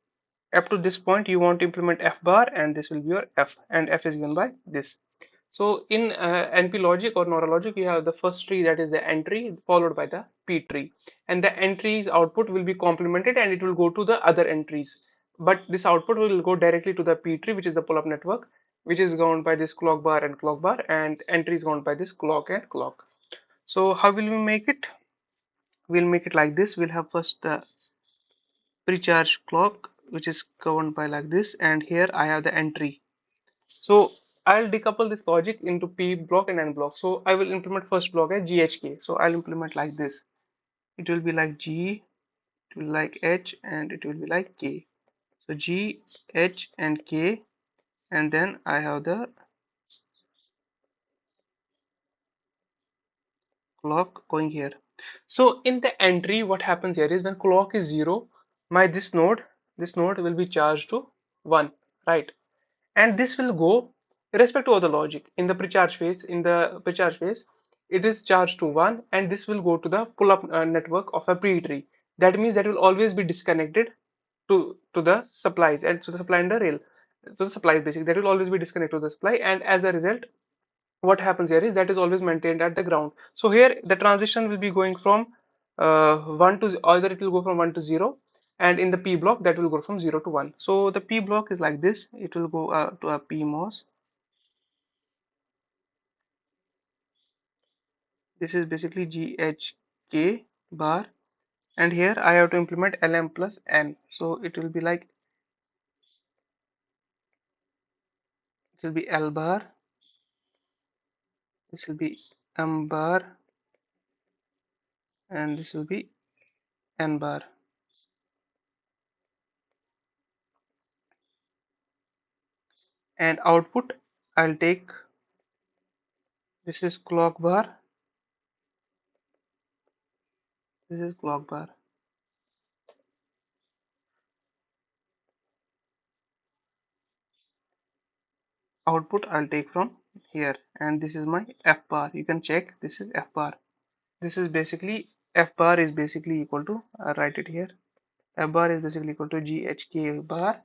[SPEAKER 1] up to this point, you want to implement F bar, and this will be your F, and F is given by this. So in NP logic or NORA logic, you have the first tree, that is the entry, followed by the P tree, and the entry's output will be complemented and it will go to the other entries. But this output will go directly to the P tree, which is the pull-up network, which is governed by this clock bar, and entry is governed by this clock and clock. So how will we make it? We'll make it like this. We'll have first the pre-charge clock, which is governed by like this, and here I have the entry. So I'll decouple this logic into P block and N block. So I will implement first block as GHK. So I'll implement like this. It will be like G, it will be like H, and it will be like K. So G, H, and K, and then I have the clock going here. So in the entry, what happens here is when clock is 0, my this node will be charged to 1, right? And this will go irrespective of the logic in the pre-charge phase it is charged to 1, and this will go to the pull-up network of a pre-tree. That means that will always be disconnected to the supplies, and so the supply and the rail, so the supplies basically that will always be disconnected to the supply, and as a result what happens here is that is always maintained at the ground. So here the transition will be going from 1 to either it will go from 1 to 0, and in the P block that will go from 0 to 1. So the P block is like this. It will go to a PMOS. This is basically GHK bar, and here I have to implement LM plus N. So it will be like, it will be L bar, this will be M bar, and this will be N bar. And output I'll take, this is clock bar, this is clock bar. Output I'll take from here, and this is my F bar. You can check, this is F bar. This is basically, F bar is basically equal to, write it here, F bar is basically equal to GHK bar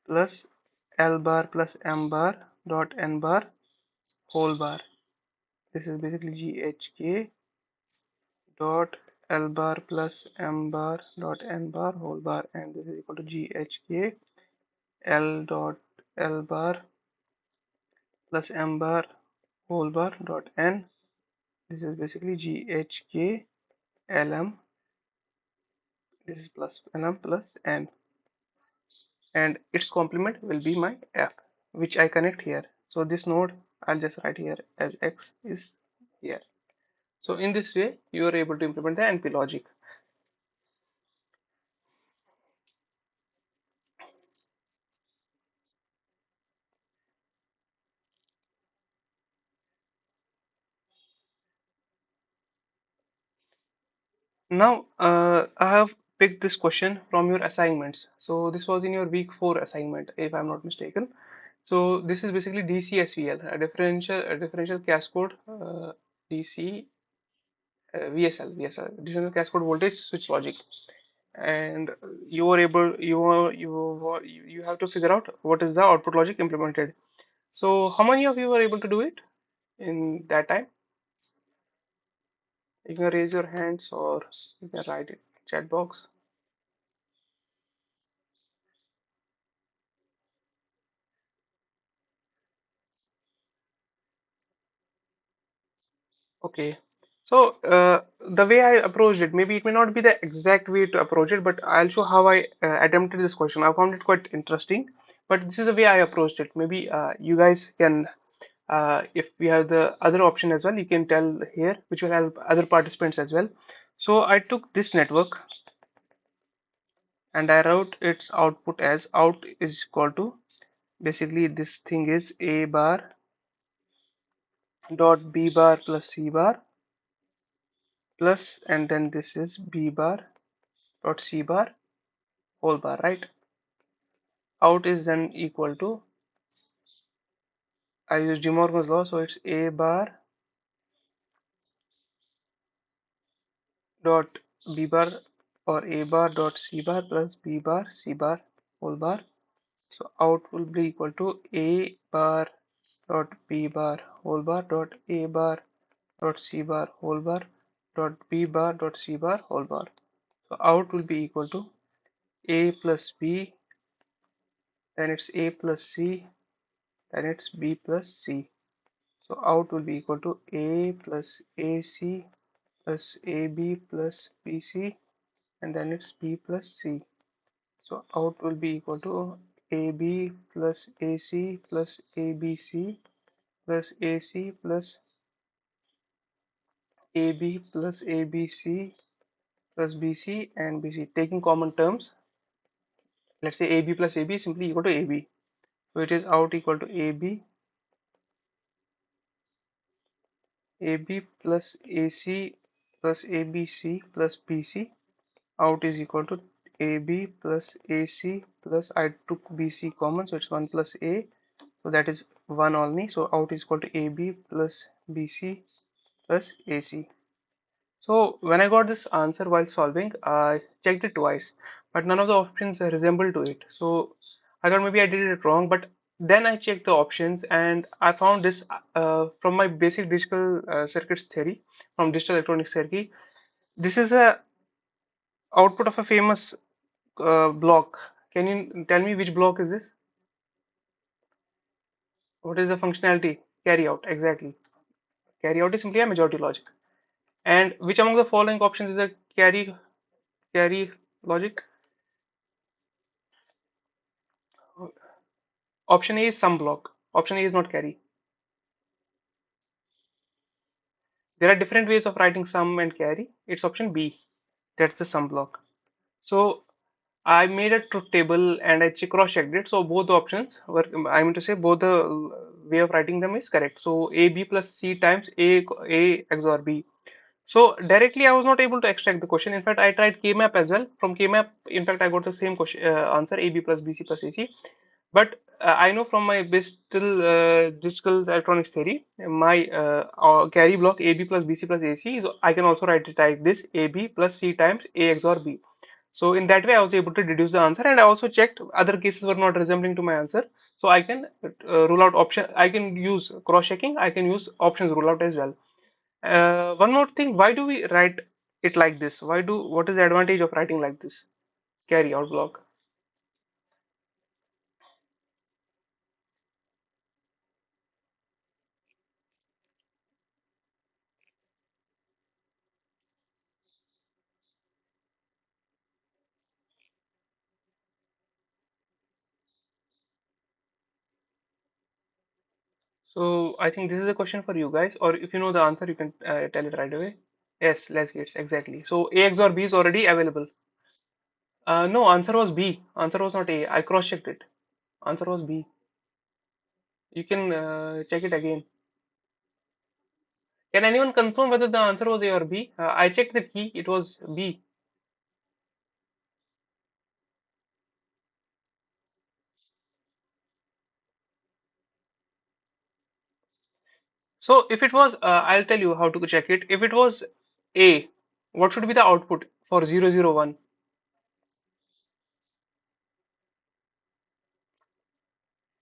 [SPEAKER 1] plus L bar plus M bar dot N bar whole bar. This is basically GHK dot L bar plus M bar dot N bar whole bar, and this is equal to GHK L dot L bar plus M bar whole bar dot N. This is basically GHK LM. This is plus LM plus N, and its complement will be my F, which I connect here. So this node I'll just write here as X is here. So in this way you are able to implement the NP logic. Now I have picked this question from your assignments. So this was in your week 4 assignment, if I'm not mistaken. So this is basically DCSVL, a differential cascode, DC VSL, differential cascode voltage switch logic. And you have to figure out what is the output logic implemented. So how many of you were able to do it in that time? You can raise your hands or you can write it chat box. Okay. So the way I approached it, maybe it may not be the exact way to approach it, but I'll show how I attempted this question. I found it quite interesting, but this is the way I approached it. Maybe you guys can, if we have the other option as well, you can tell here, which will help other participants as well. So I took this network and I wrote its output as out is equal to, basically this thing is A bar dot B bar plus C bar plus, and then this is B bar dot C bar whole bar, right? Out is then equal to, I use De Morgan's law, so it's A bar dot B bar or A bar dot C bar plus B bar C bar whole bar. So out will be equal to A bar dot B bar whole bar dot A bar dot C bar whole bar dot B bar dot C bar whole bar. So out will be equal to A plus B, then it's A plus C, then it's B plus C. So out will be equal to A plus AC plus AB plus BC, and then it's B plus C. So out will be equal to AB plus AC plus ABC plus AC plus AB plus ABC plus BC and BC. Taking common terms, let's say AB plus AB is simply equal to AB. So it is out equal to AB plus AC plus ABC plus BC. Out is equal to AB plus AC plus, I took BC common, so it's 1 plus A, so that is 1 only. So out is equal to AB plus BC plus AC. So when I got this answer while solving, I checked it twice, but none of the options resemble to it. So I thought maybe I did it wrong, but then I checked the options and I found this from my basic digital circuits theory, from digital electronics theory. This is a output of a famous block. Can you tell me which block is this? What is the functionality? Carry out, exactly. Carry out is simply a majority logic. And which among the following options is a carry logic? Option A is sum block. Option A is not carry. There are different ways of writing sum and carry. It's option B. That's the sum block. So I made a truth table and I cross-checked it. So both the options were, I mean to say, both the way of writing them is correct. So A B plus C times A XOR B. So directly I was not able to extract the question. In fact, I tried K-map as well. From K-map, in fact, I got the same question answer, AB plus BC plus AC. But I know from my digital electronics theory, my carry block AB plus BC plus AC is, I can also write it like this: AB plus C times A XOR B. So in that way, I was able to deduce the answer, and I also checked other cases were not resembling to my answer. So I can rule out option. I can use cross-checking. I can use options rule out as well. One more thing, why do we write it like this? What is the advantage of writing like this? Carry out block. So I think this is a question for you guys, or if you know the answer, you can tell it right away. Yes, let's get exactly. So A XOR B is already available. No, answer was B. Answer was not A. I cross-checked it. Answer was B. You can check it again. Can anyone confirm whether the answer was A or B? I checked the key. It was B. So if it was, I'll tell you how to check it. If it was A, what should be the output for 001?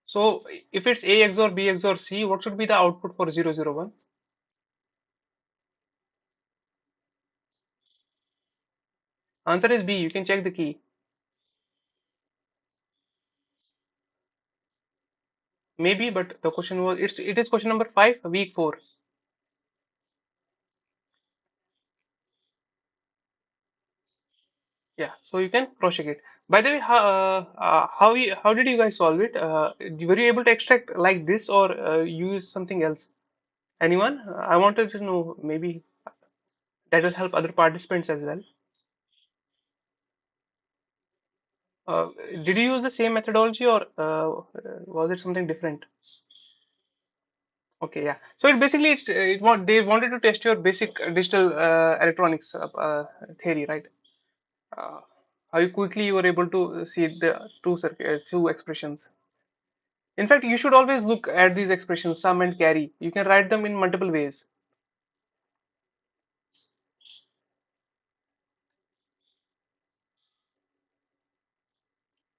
[SPEAKER 1] So if it's A XOR B XOR C, what should be the output for 001? Answer is B. You can check the key. Maybe, but the question was, it is question number 5, week 4. Yeah, so you can cross check it. By the way, how did you guys solve it? Were you able to extract like this or use something else? Anyone? I wanted to know. Maybe that will help other participants as well. Uh, did you use the same methodology or was it something different? Okay, yeah. So it basically they wanted to test your basic digital electronics theory, right? Uh, how you quickly you were able to see the two expressions. In fact, you should always look at these expressions, sum and carry. You can write them in multiple ways.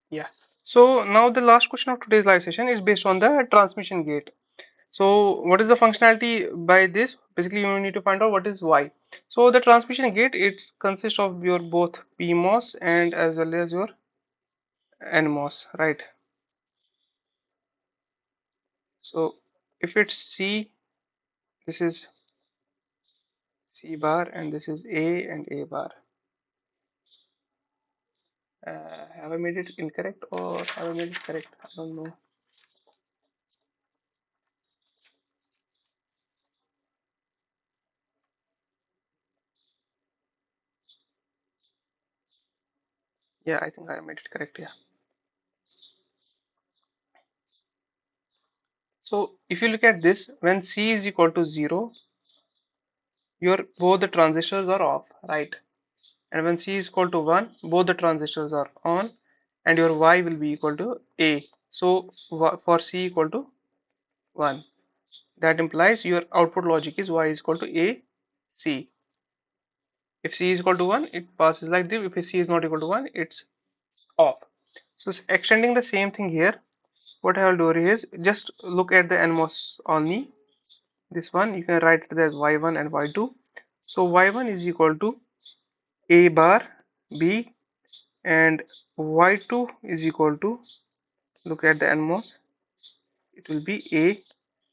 [SPEAKER 1] Yeah. So now the last question of today's live session is based on the transmission gate. So what is the functionality by this? Basically, you need to find out what is Y. So the transmission gate, it consists of your both PMOS and as well as your NMOS, right? So if it's C, this is C bar and this is A and A bar. Have I made it incorrect or have I made it correct? I don't know. Yeah, I think I made it correct. Yeah. So if you look at this, when C is equal to 0, your both the transistors are off, right? And when C is equal to 1, both the transistors are on, and your Y will be equal to A. So for C equal to 1, that implies your output logic is Y is equal to A C. If C is equal to 1, it passes like this. If C is not equal to 1, it's off. So extending the same thing here, what I will do is just look at the NMOS only. This one you can write it as Y1 and Y2. So Y1 is equal to A bar B, and Y2 is equal to, look at the NMOS, it will be A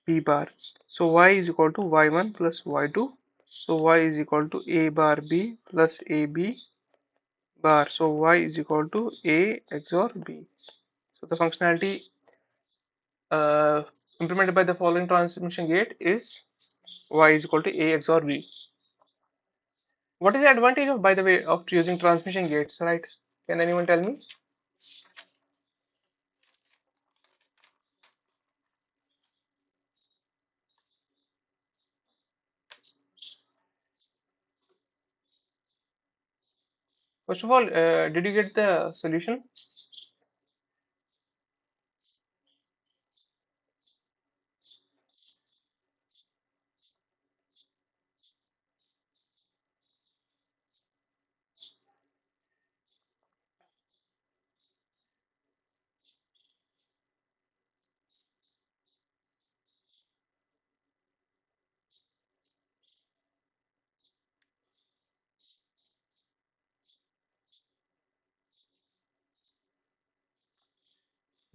[SPEAKER 1] B bar. So Y is equal to Y1 plus Y2. So Y is equal to A bar B plus AB bar. So Y is equal to A XOR B. So the functionality uh, implemented by the following transmission gate is Y is equal to A XOR B. What is the advantage of, by the way, of using transmission gates, right? Can anyone tell me? First of all, did you get the solution?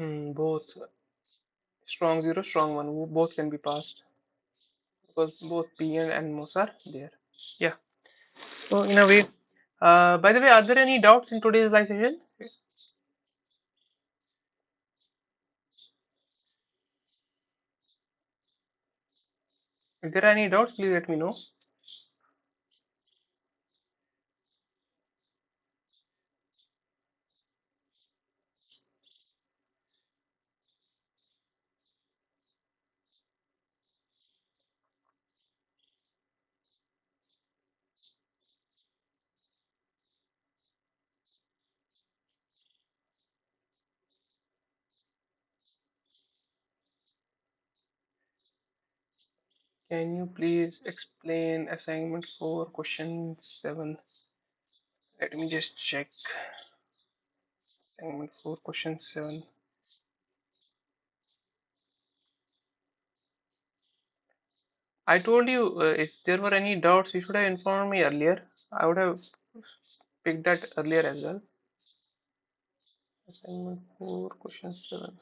[SPEAKER 1] Both strong 0, strong 1, both can be passed because both P and NMOS are there. Yeah. So in a way, by the way, are there any doubts in today's live session? If there are any doubts, please let me know. Can you please explain assignment 4, question 7? Let me just check. Assignment 4, question 7. I told you if there were any doubts, you should have informed me earlier. I would have picked that earlier as well. Assignment 4, question 7.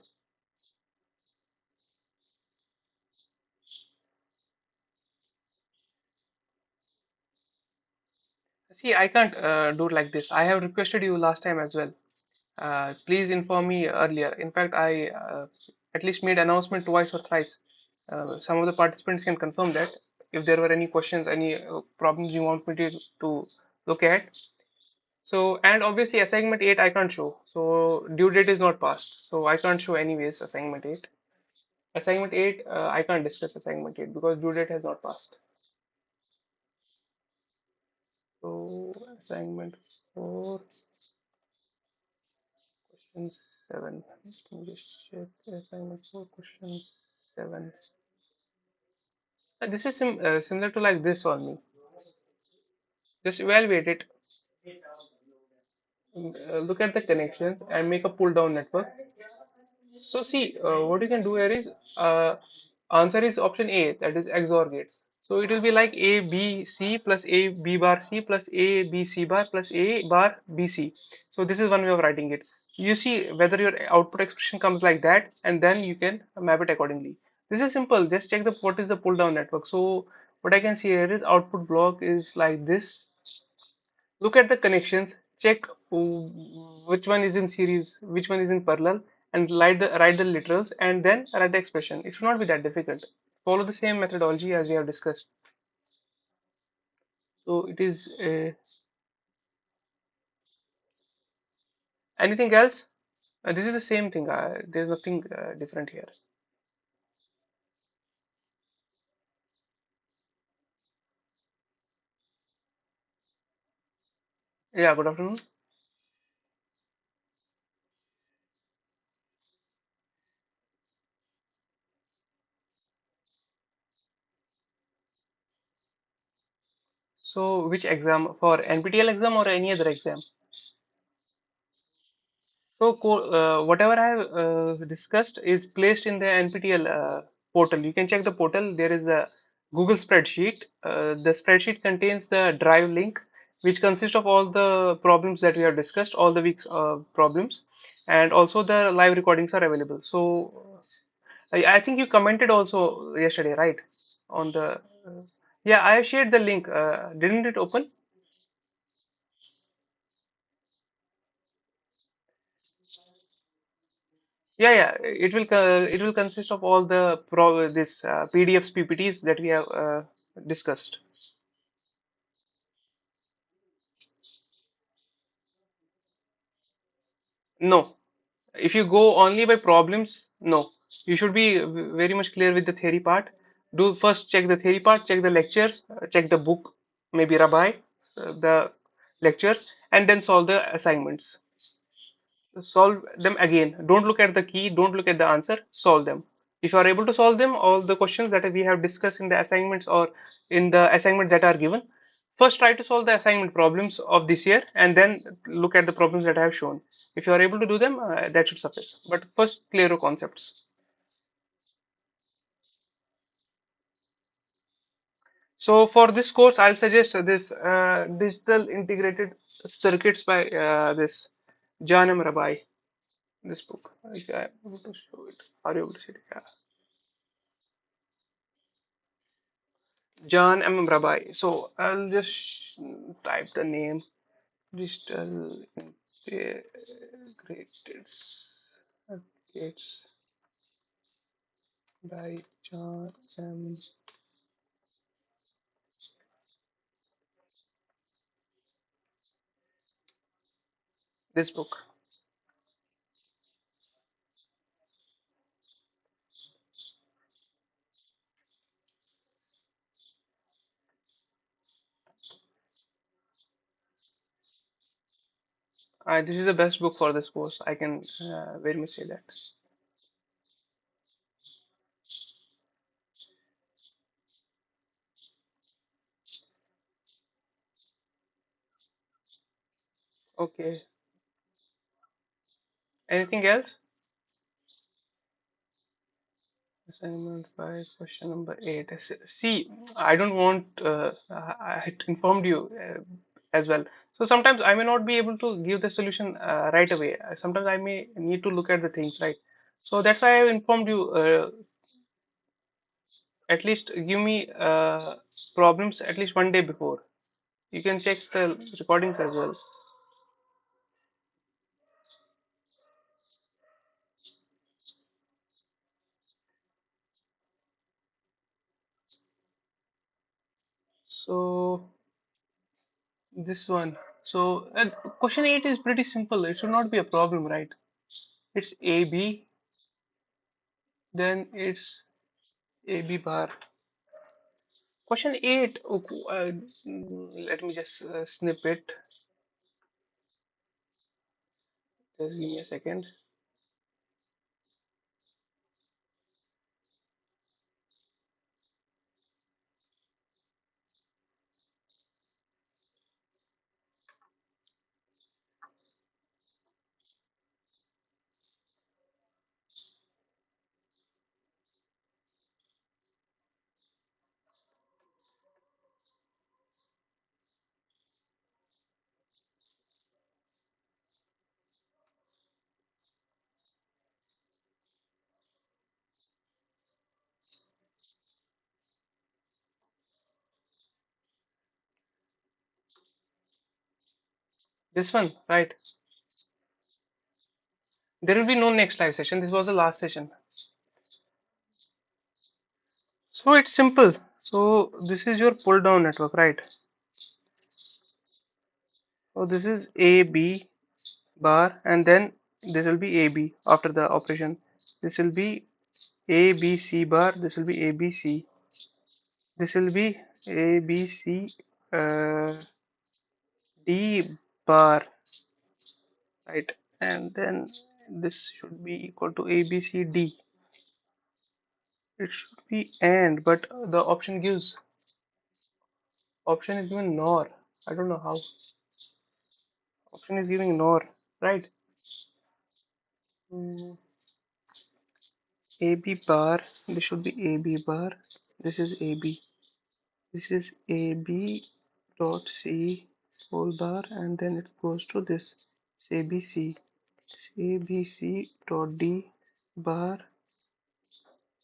[SPEAKER 1] See, I can't do like this. I have requested you last time as well. Please inform me earlier. In fact, I at least made announcement twice or thrice. Some of the participants can confirm that if there were any questions, any problems you want me to look at. So, and obviously assignment 8 I can't show. So due date is not passed. So I can't show anyways assignment 8. Assignment 8, I can't discuss assignment 8 because due date has not passed. So assignment 4, question 7. Let me just check assignment 4, question 7. This is similar to like this only. Just evaluate it. Look at the connections and make a pull down network. So see, what you can do here is answer is option A, that is XOR gate. So it will be like A B C plus A B bar C plus A B C bar plus A bar B C. So this is one way of writing it. You see whether your output expression comes like that, and then you can map it accordingly. This is simple. Just check the what is the pull down network. So what I can see here is output block is like this. Look at the connections, check which one is in series, which one is in parallel, and write the literals and then write the expression. It should not be that difficult. Follow the same methodology as we have discussed. So it is anything else? This is the same thing. There's nothing different here. Yeah, good afternoon. So which exam, for NPTEL exam or any other exam? So whatever I have discussed is placed in the NPTEL portal. You can check the portal. There is a Google spreadsheet. The spreadsheet contains the drive link, which consists of all the problems that we have discussed, all the week's problems, and also the live recordings are available. So I think you commented also yesterday, right? On the yeah, I have shared the link. Didn't it open? Yeah, yeah. It will consist of all the pro this PDFs, PPTs that we have discussed. No, if you go only by problems, no. You should be very much clear with the theory part. Do first check the theory part, check the lectures, check the book, maybe Rabbi, the lectures, and then solve the assignments. Solve them again. Don't look at the key, don't look at the answer, solve them. If you are able to solve them, all the questions that we have discussed in the assignments or in the assignments that are given, first try to solve the assignment problems of this year and then look at the problems that I have shown. If you are able to do them, that should suffice. But first, clear your concepts. So for this course, I'll suggest this digital integrated circuits by this John M. Rabai. This book. If I'm able to show it, are you able to see it? Yeah. John M. Rabai. So I'll just type the name digital integrated circuits by John M. This book. This is the best book for this course. I can very much say that. Okay. Anything else? Assignment 5, question number 8. See, I don't want, I had informed you as well. So sometimes I may not be able to give the solution right away. Sometimes I may need to look at the things, right? So that's why I informed you. At least give me problems at least one day before. You can check the recordings as well. So this one. So question 8 is pretty simple. It should not be a problem, right? It's AB, then it's AB bar. Question 8. Let me just snip it. Just give me a second. This one, right? There will be no next live session. This was the last session. So it's simple. So this is your pull down network, right? So this is AB bar and then this will be AB after the operation. This will be ABC bar. This will be ABC. This will be ABC D bar, right? And then this should be equal to ABCD. It should be AND, but the option is given NOR. I don't know how. Option is giving NOR, right? Mm, AB bar. This should be AB bar. This is AB. This is AB dot C. whole bar, and then it goes to this ABC. ABC dot D bar,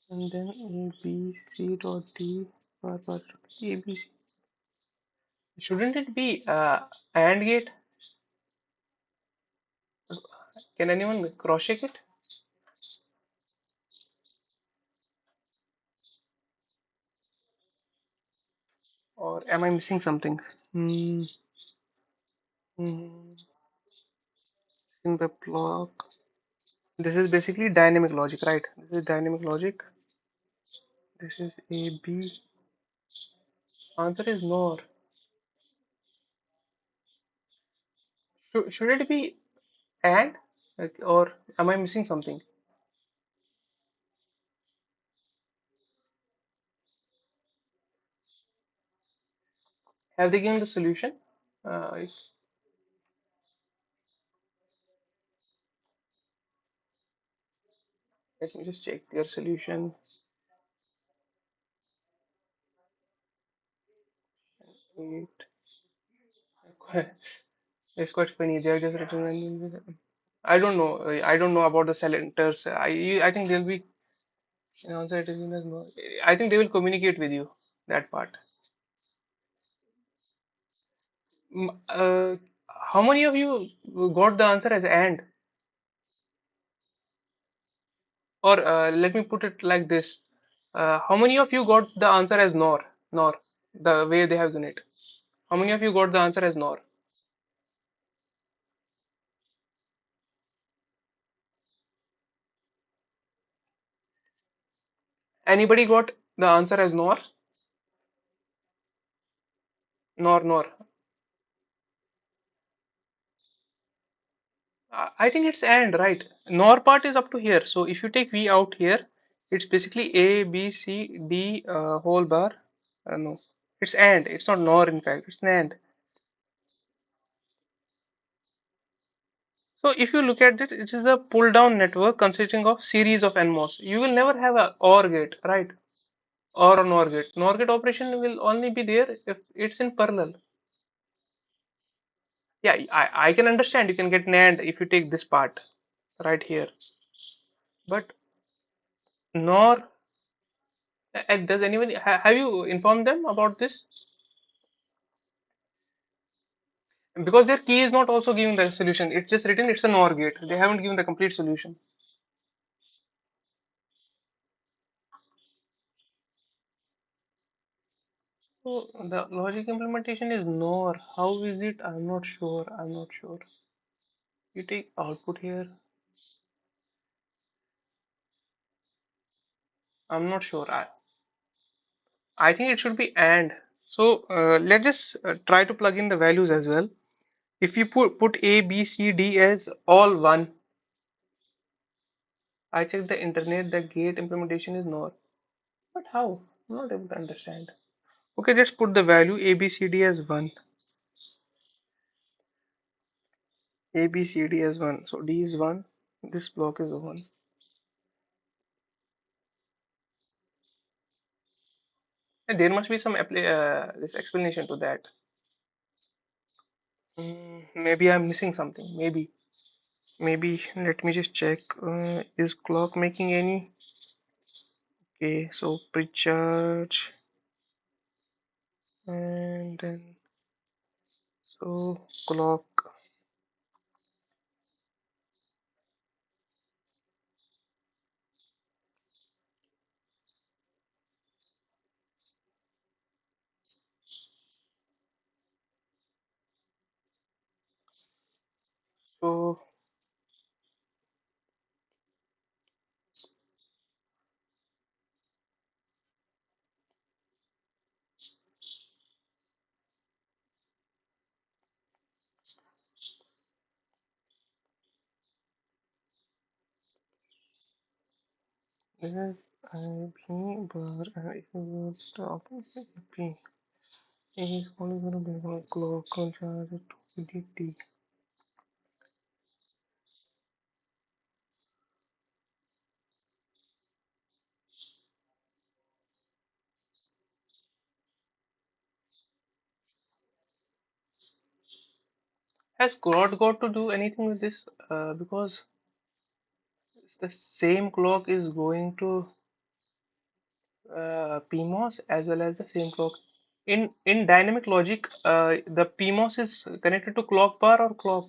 [SPEAKER 1] and then ABC dot D bar bar ABC. Shouldn't it be AND gate? Can anyone cross check it? Or am I missing something? Hmm. Hmm. In the block. This is basically dynamic logic, right? This is dynamic logic. This is A B. Answer is NOR. Should it be AND? Like, or am I missing something? Have they given the solution? If, let me just check their solution. Wait. It's quite funny. They are just written. I don't know. I don't know about the centers. I think they'll be answer it is given as no. I think they will communicate with you that part. How many of you got the answer as and? Or let me put it like this. How many of you got the answer as nor? Nor, the way they have given it. How many of you got the answer as nor? Anybody got the answer as nor? Nor, nor. I think it's and, right? Nor part is up to here. So if you take V out here, it's basically A, B, C, D whole bar. No, it's and. It's not nor, in fact. It's an and. So if you look at it, it is a pull down network consisting of series of NMOS. You will never have a OR gate, right? Or a NOR gate. NOR gate operation will only be there if it's in parallel. Yeah, I can understand you can get NAND if you take this part right here. But NOR, does anyone, have you informed them about this? Because their key is not also giving the solution. It's just written it's a NOR gate. They haven't given the complete solution. So the logic implementation is NOR. How is it? I'm not sure. I'm not sure. You take output here. I'm not sure. I think it should be AND. So let's just try to plug in the values as well. If you put A, B, C, D as all one, I check the internet, the gate implementation is NOR. But how? I'm not able to understand. Okay, let's put the value A, B, C, D as 1. A, B, C, D as 1. So D is 1. This block is 1. And there must be some this explanation to that. Maybe I'm missing something. Maybe let me just check. Is clock making any? Okay, so precharge, and then so clock. So this IP bar and if you will stop IP is only going to be on clock on charge to DT. Has clock got to do anything with this? Because the same clock is going to PMOS as well as the same clock. In dynamic logic, the PMOS is connected to clock bar or clock.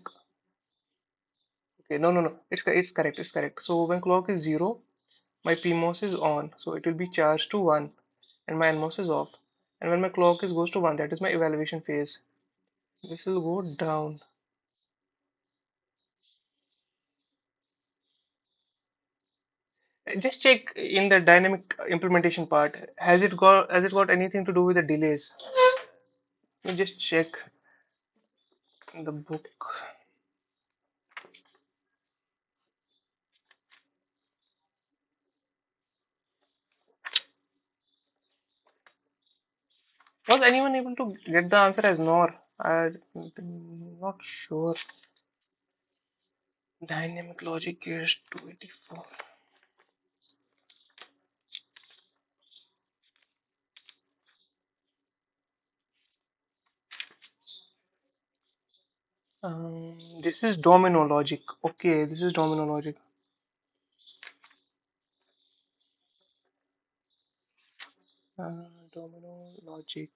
[SPEAKER 1] Okay, no, no, no. It's correct. It's correct. So when clock is zero, my PMOS is on, so it will be charged to one, and my NMOS is off. And when my clock is goes to one, that is my evaluation phase. This will go down. Just check in the dynamic implementation part. Has it got anything to do with the delays? Let me just check in the book. Was anyone able to get the answer as NOR? I'm not sure. Dynamic logic is 284. This is domino logic. Okay, this is domino logic. Domino logic.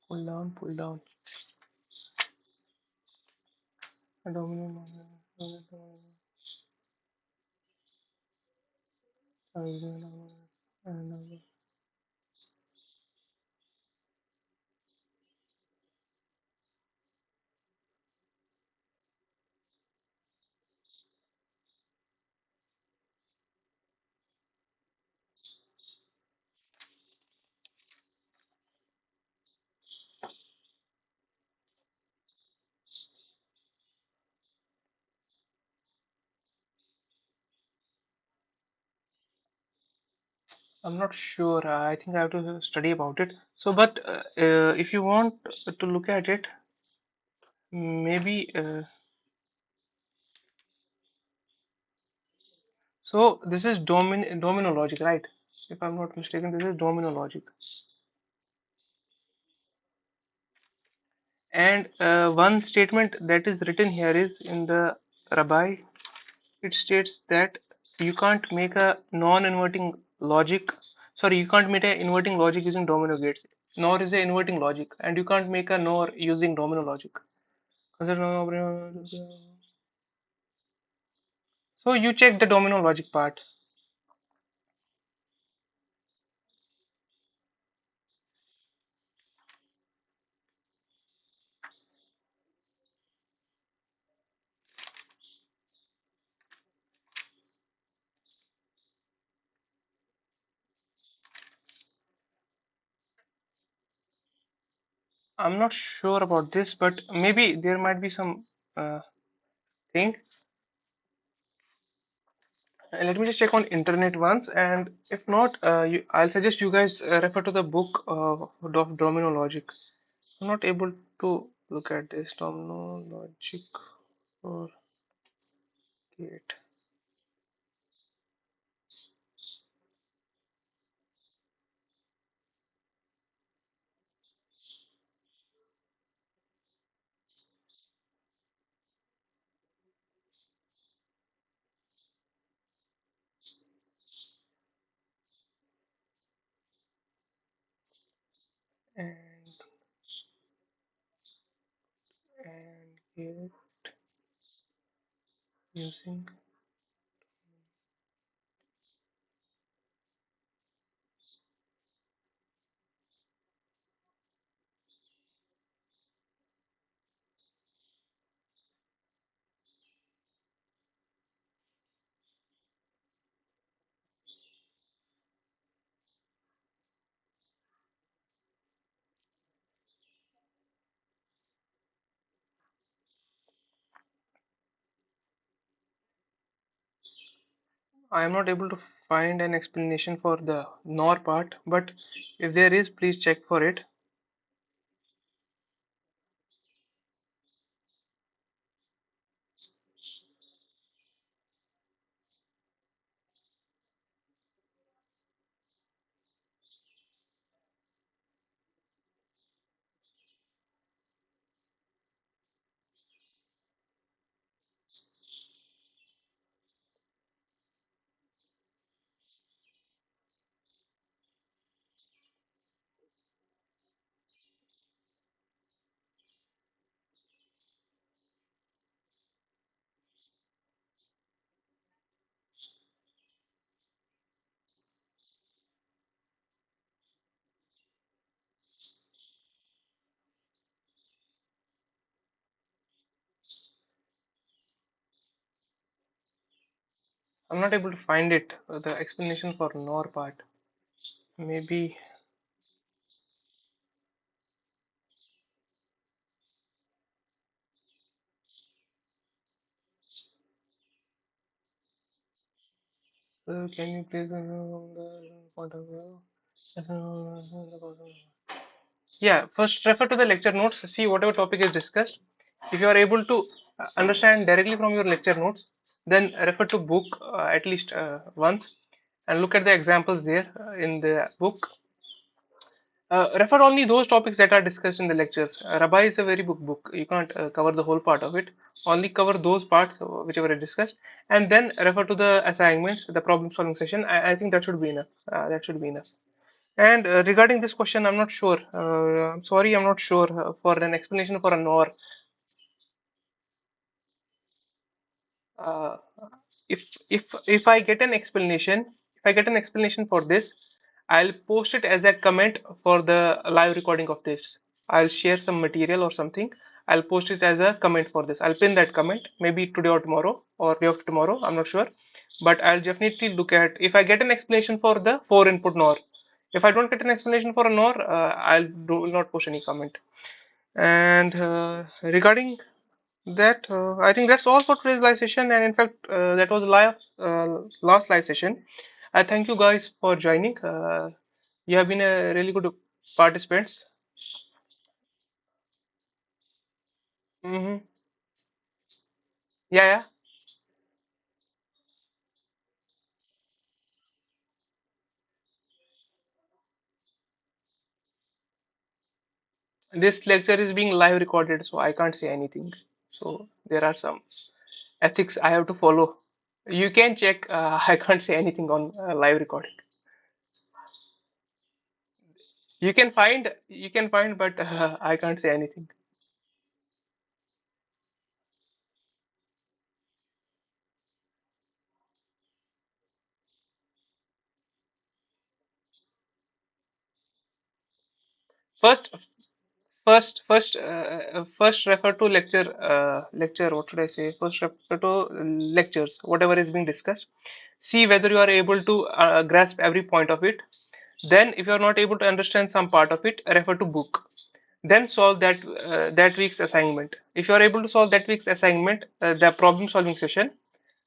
[SPEAKER 1] Pull down, pull down. Domino logic. I'm not sure. I think I have to study about it. So, but if you want to look at it, maybe. So this is domino logic, right? If I'm not mistaken, this is domino logic. And one statement that is written here is in the Rabbi. It states that you can't make a non-inverting logic. Sorry, you can't make an inverting logic using domino gates. Nor is a inverting logic, and you can't make a NOR using domino logic. So you check the domino logic part. I'm not sure about this, but maybe there might be some uh, thing. Let me just check on internet once, and if not, I'll suggest you guys refer to the book of domino logic. I'm not able to look at this domino logic or gate. And gate using. I am not able to find an explanation for the NOR part, but if there is, please check for it. I'm not able to find it. The explanation for NOR part. Maybe. Can you please the point of view? Yeah, first refer to the lecture notes, see whatever topic is discussed. If you are able to understand directly from your lecture notes, then refer to book at least once and look at the examples there in the book. Refer only those topics that are discussed in the lectures. Rabai is a very book book. You can't cover the whole part of it. Only cover those parts whichever is discussed, and then refer to the assignments, the problem solving session. I think that should be enough. That should be enough. And regarding this question, I'm not sure. I'm sorry, I'm not sure for an explanation for a NOR. Uh, if I get an explanation, if I get an explanation for this, I'll post it as a comment for the live recording of this. I'll share some material or something. I'll post it as a comment for this. I'll pin that comment maybe today or tomorrow or day after tomorrow. I'm not sure, but I'll definitely look at if I get an explanation for the four input NOR. If I don't get an explanation for a NOR, I'll do not post any comment. And regarding that, I think that's all for today's live session. And in fact, that was live last live session. I thank you guys for joining. You have been a really good participants. Hmm. Yeah, yeah. This lecture is being live recorded, so I can't say anything. So there are some ethics I have to follow. You can check. I can't say anything on live recording. You can find, but I can't say anything. First, first refer to lecture. What should I say? First refer to lectures, whatever is being discussed. See whether you are able to grasp every point of it. Then, if you are not able to understand some part of it, refer to book. Then solve that week's assignment. If you are able to solve that week's assignment, the problem solving session,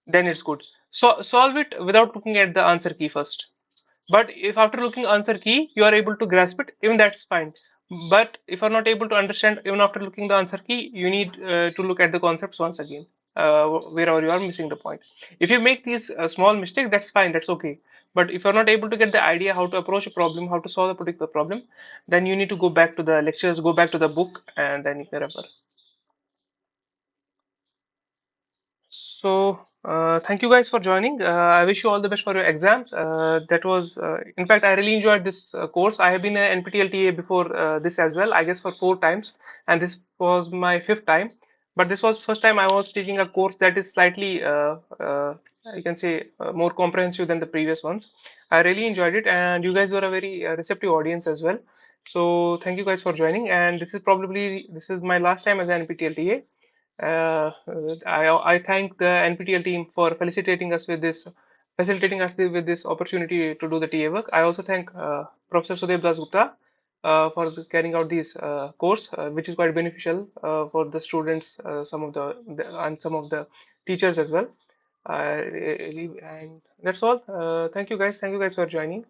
[SPEAKER 1] then it's good. So solve it without looking at the answer key first. But if after looking answer key you are able to grasp it, even that's fine. But if you're not able to understand even after looking the answer key, you need to look at the concepts once again, wherever you are missing the point. If you make these small mistakes, that's fine, that's okay. But if you're not able to get the idea how to approach a problem, how to solve a particular problem, then you need to go back to the lectures, go back to the book, and then you can refer. So, thank you guys for joining. I wish you all the best for your exams. That was, in fact, I really enjoyed this course. I have been an NPTEL TA before this as well, I guess for 4 times, and this was my fifth time. But this was first time I was taking a course that is slightly, you can say, more comprehensive than the previous ones. I really enjoyed it, and you guys were a very receptive audience as well. So, thank you guys for joining. And this is my last time as an NPTEL TA. I thank the NPTEL team for facilitating us with this opportunity to do the TA work. I also thank Professor Sudev Das Gupta for carrying out this course, which is quite beneficial for the students, and some of the teachers as well. And that's all. Thank you guys. Thank you guys for joining.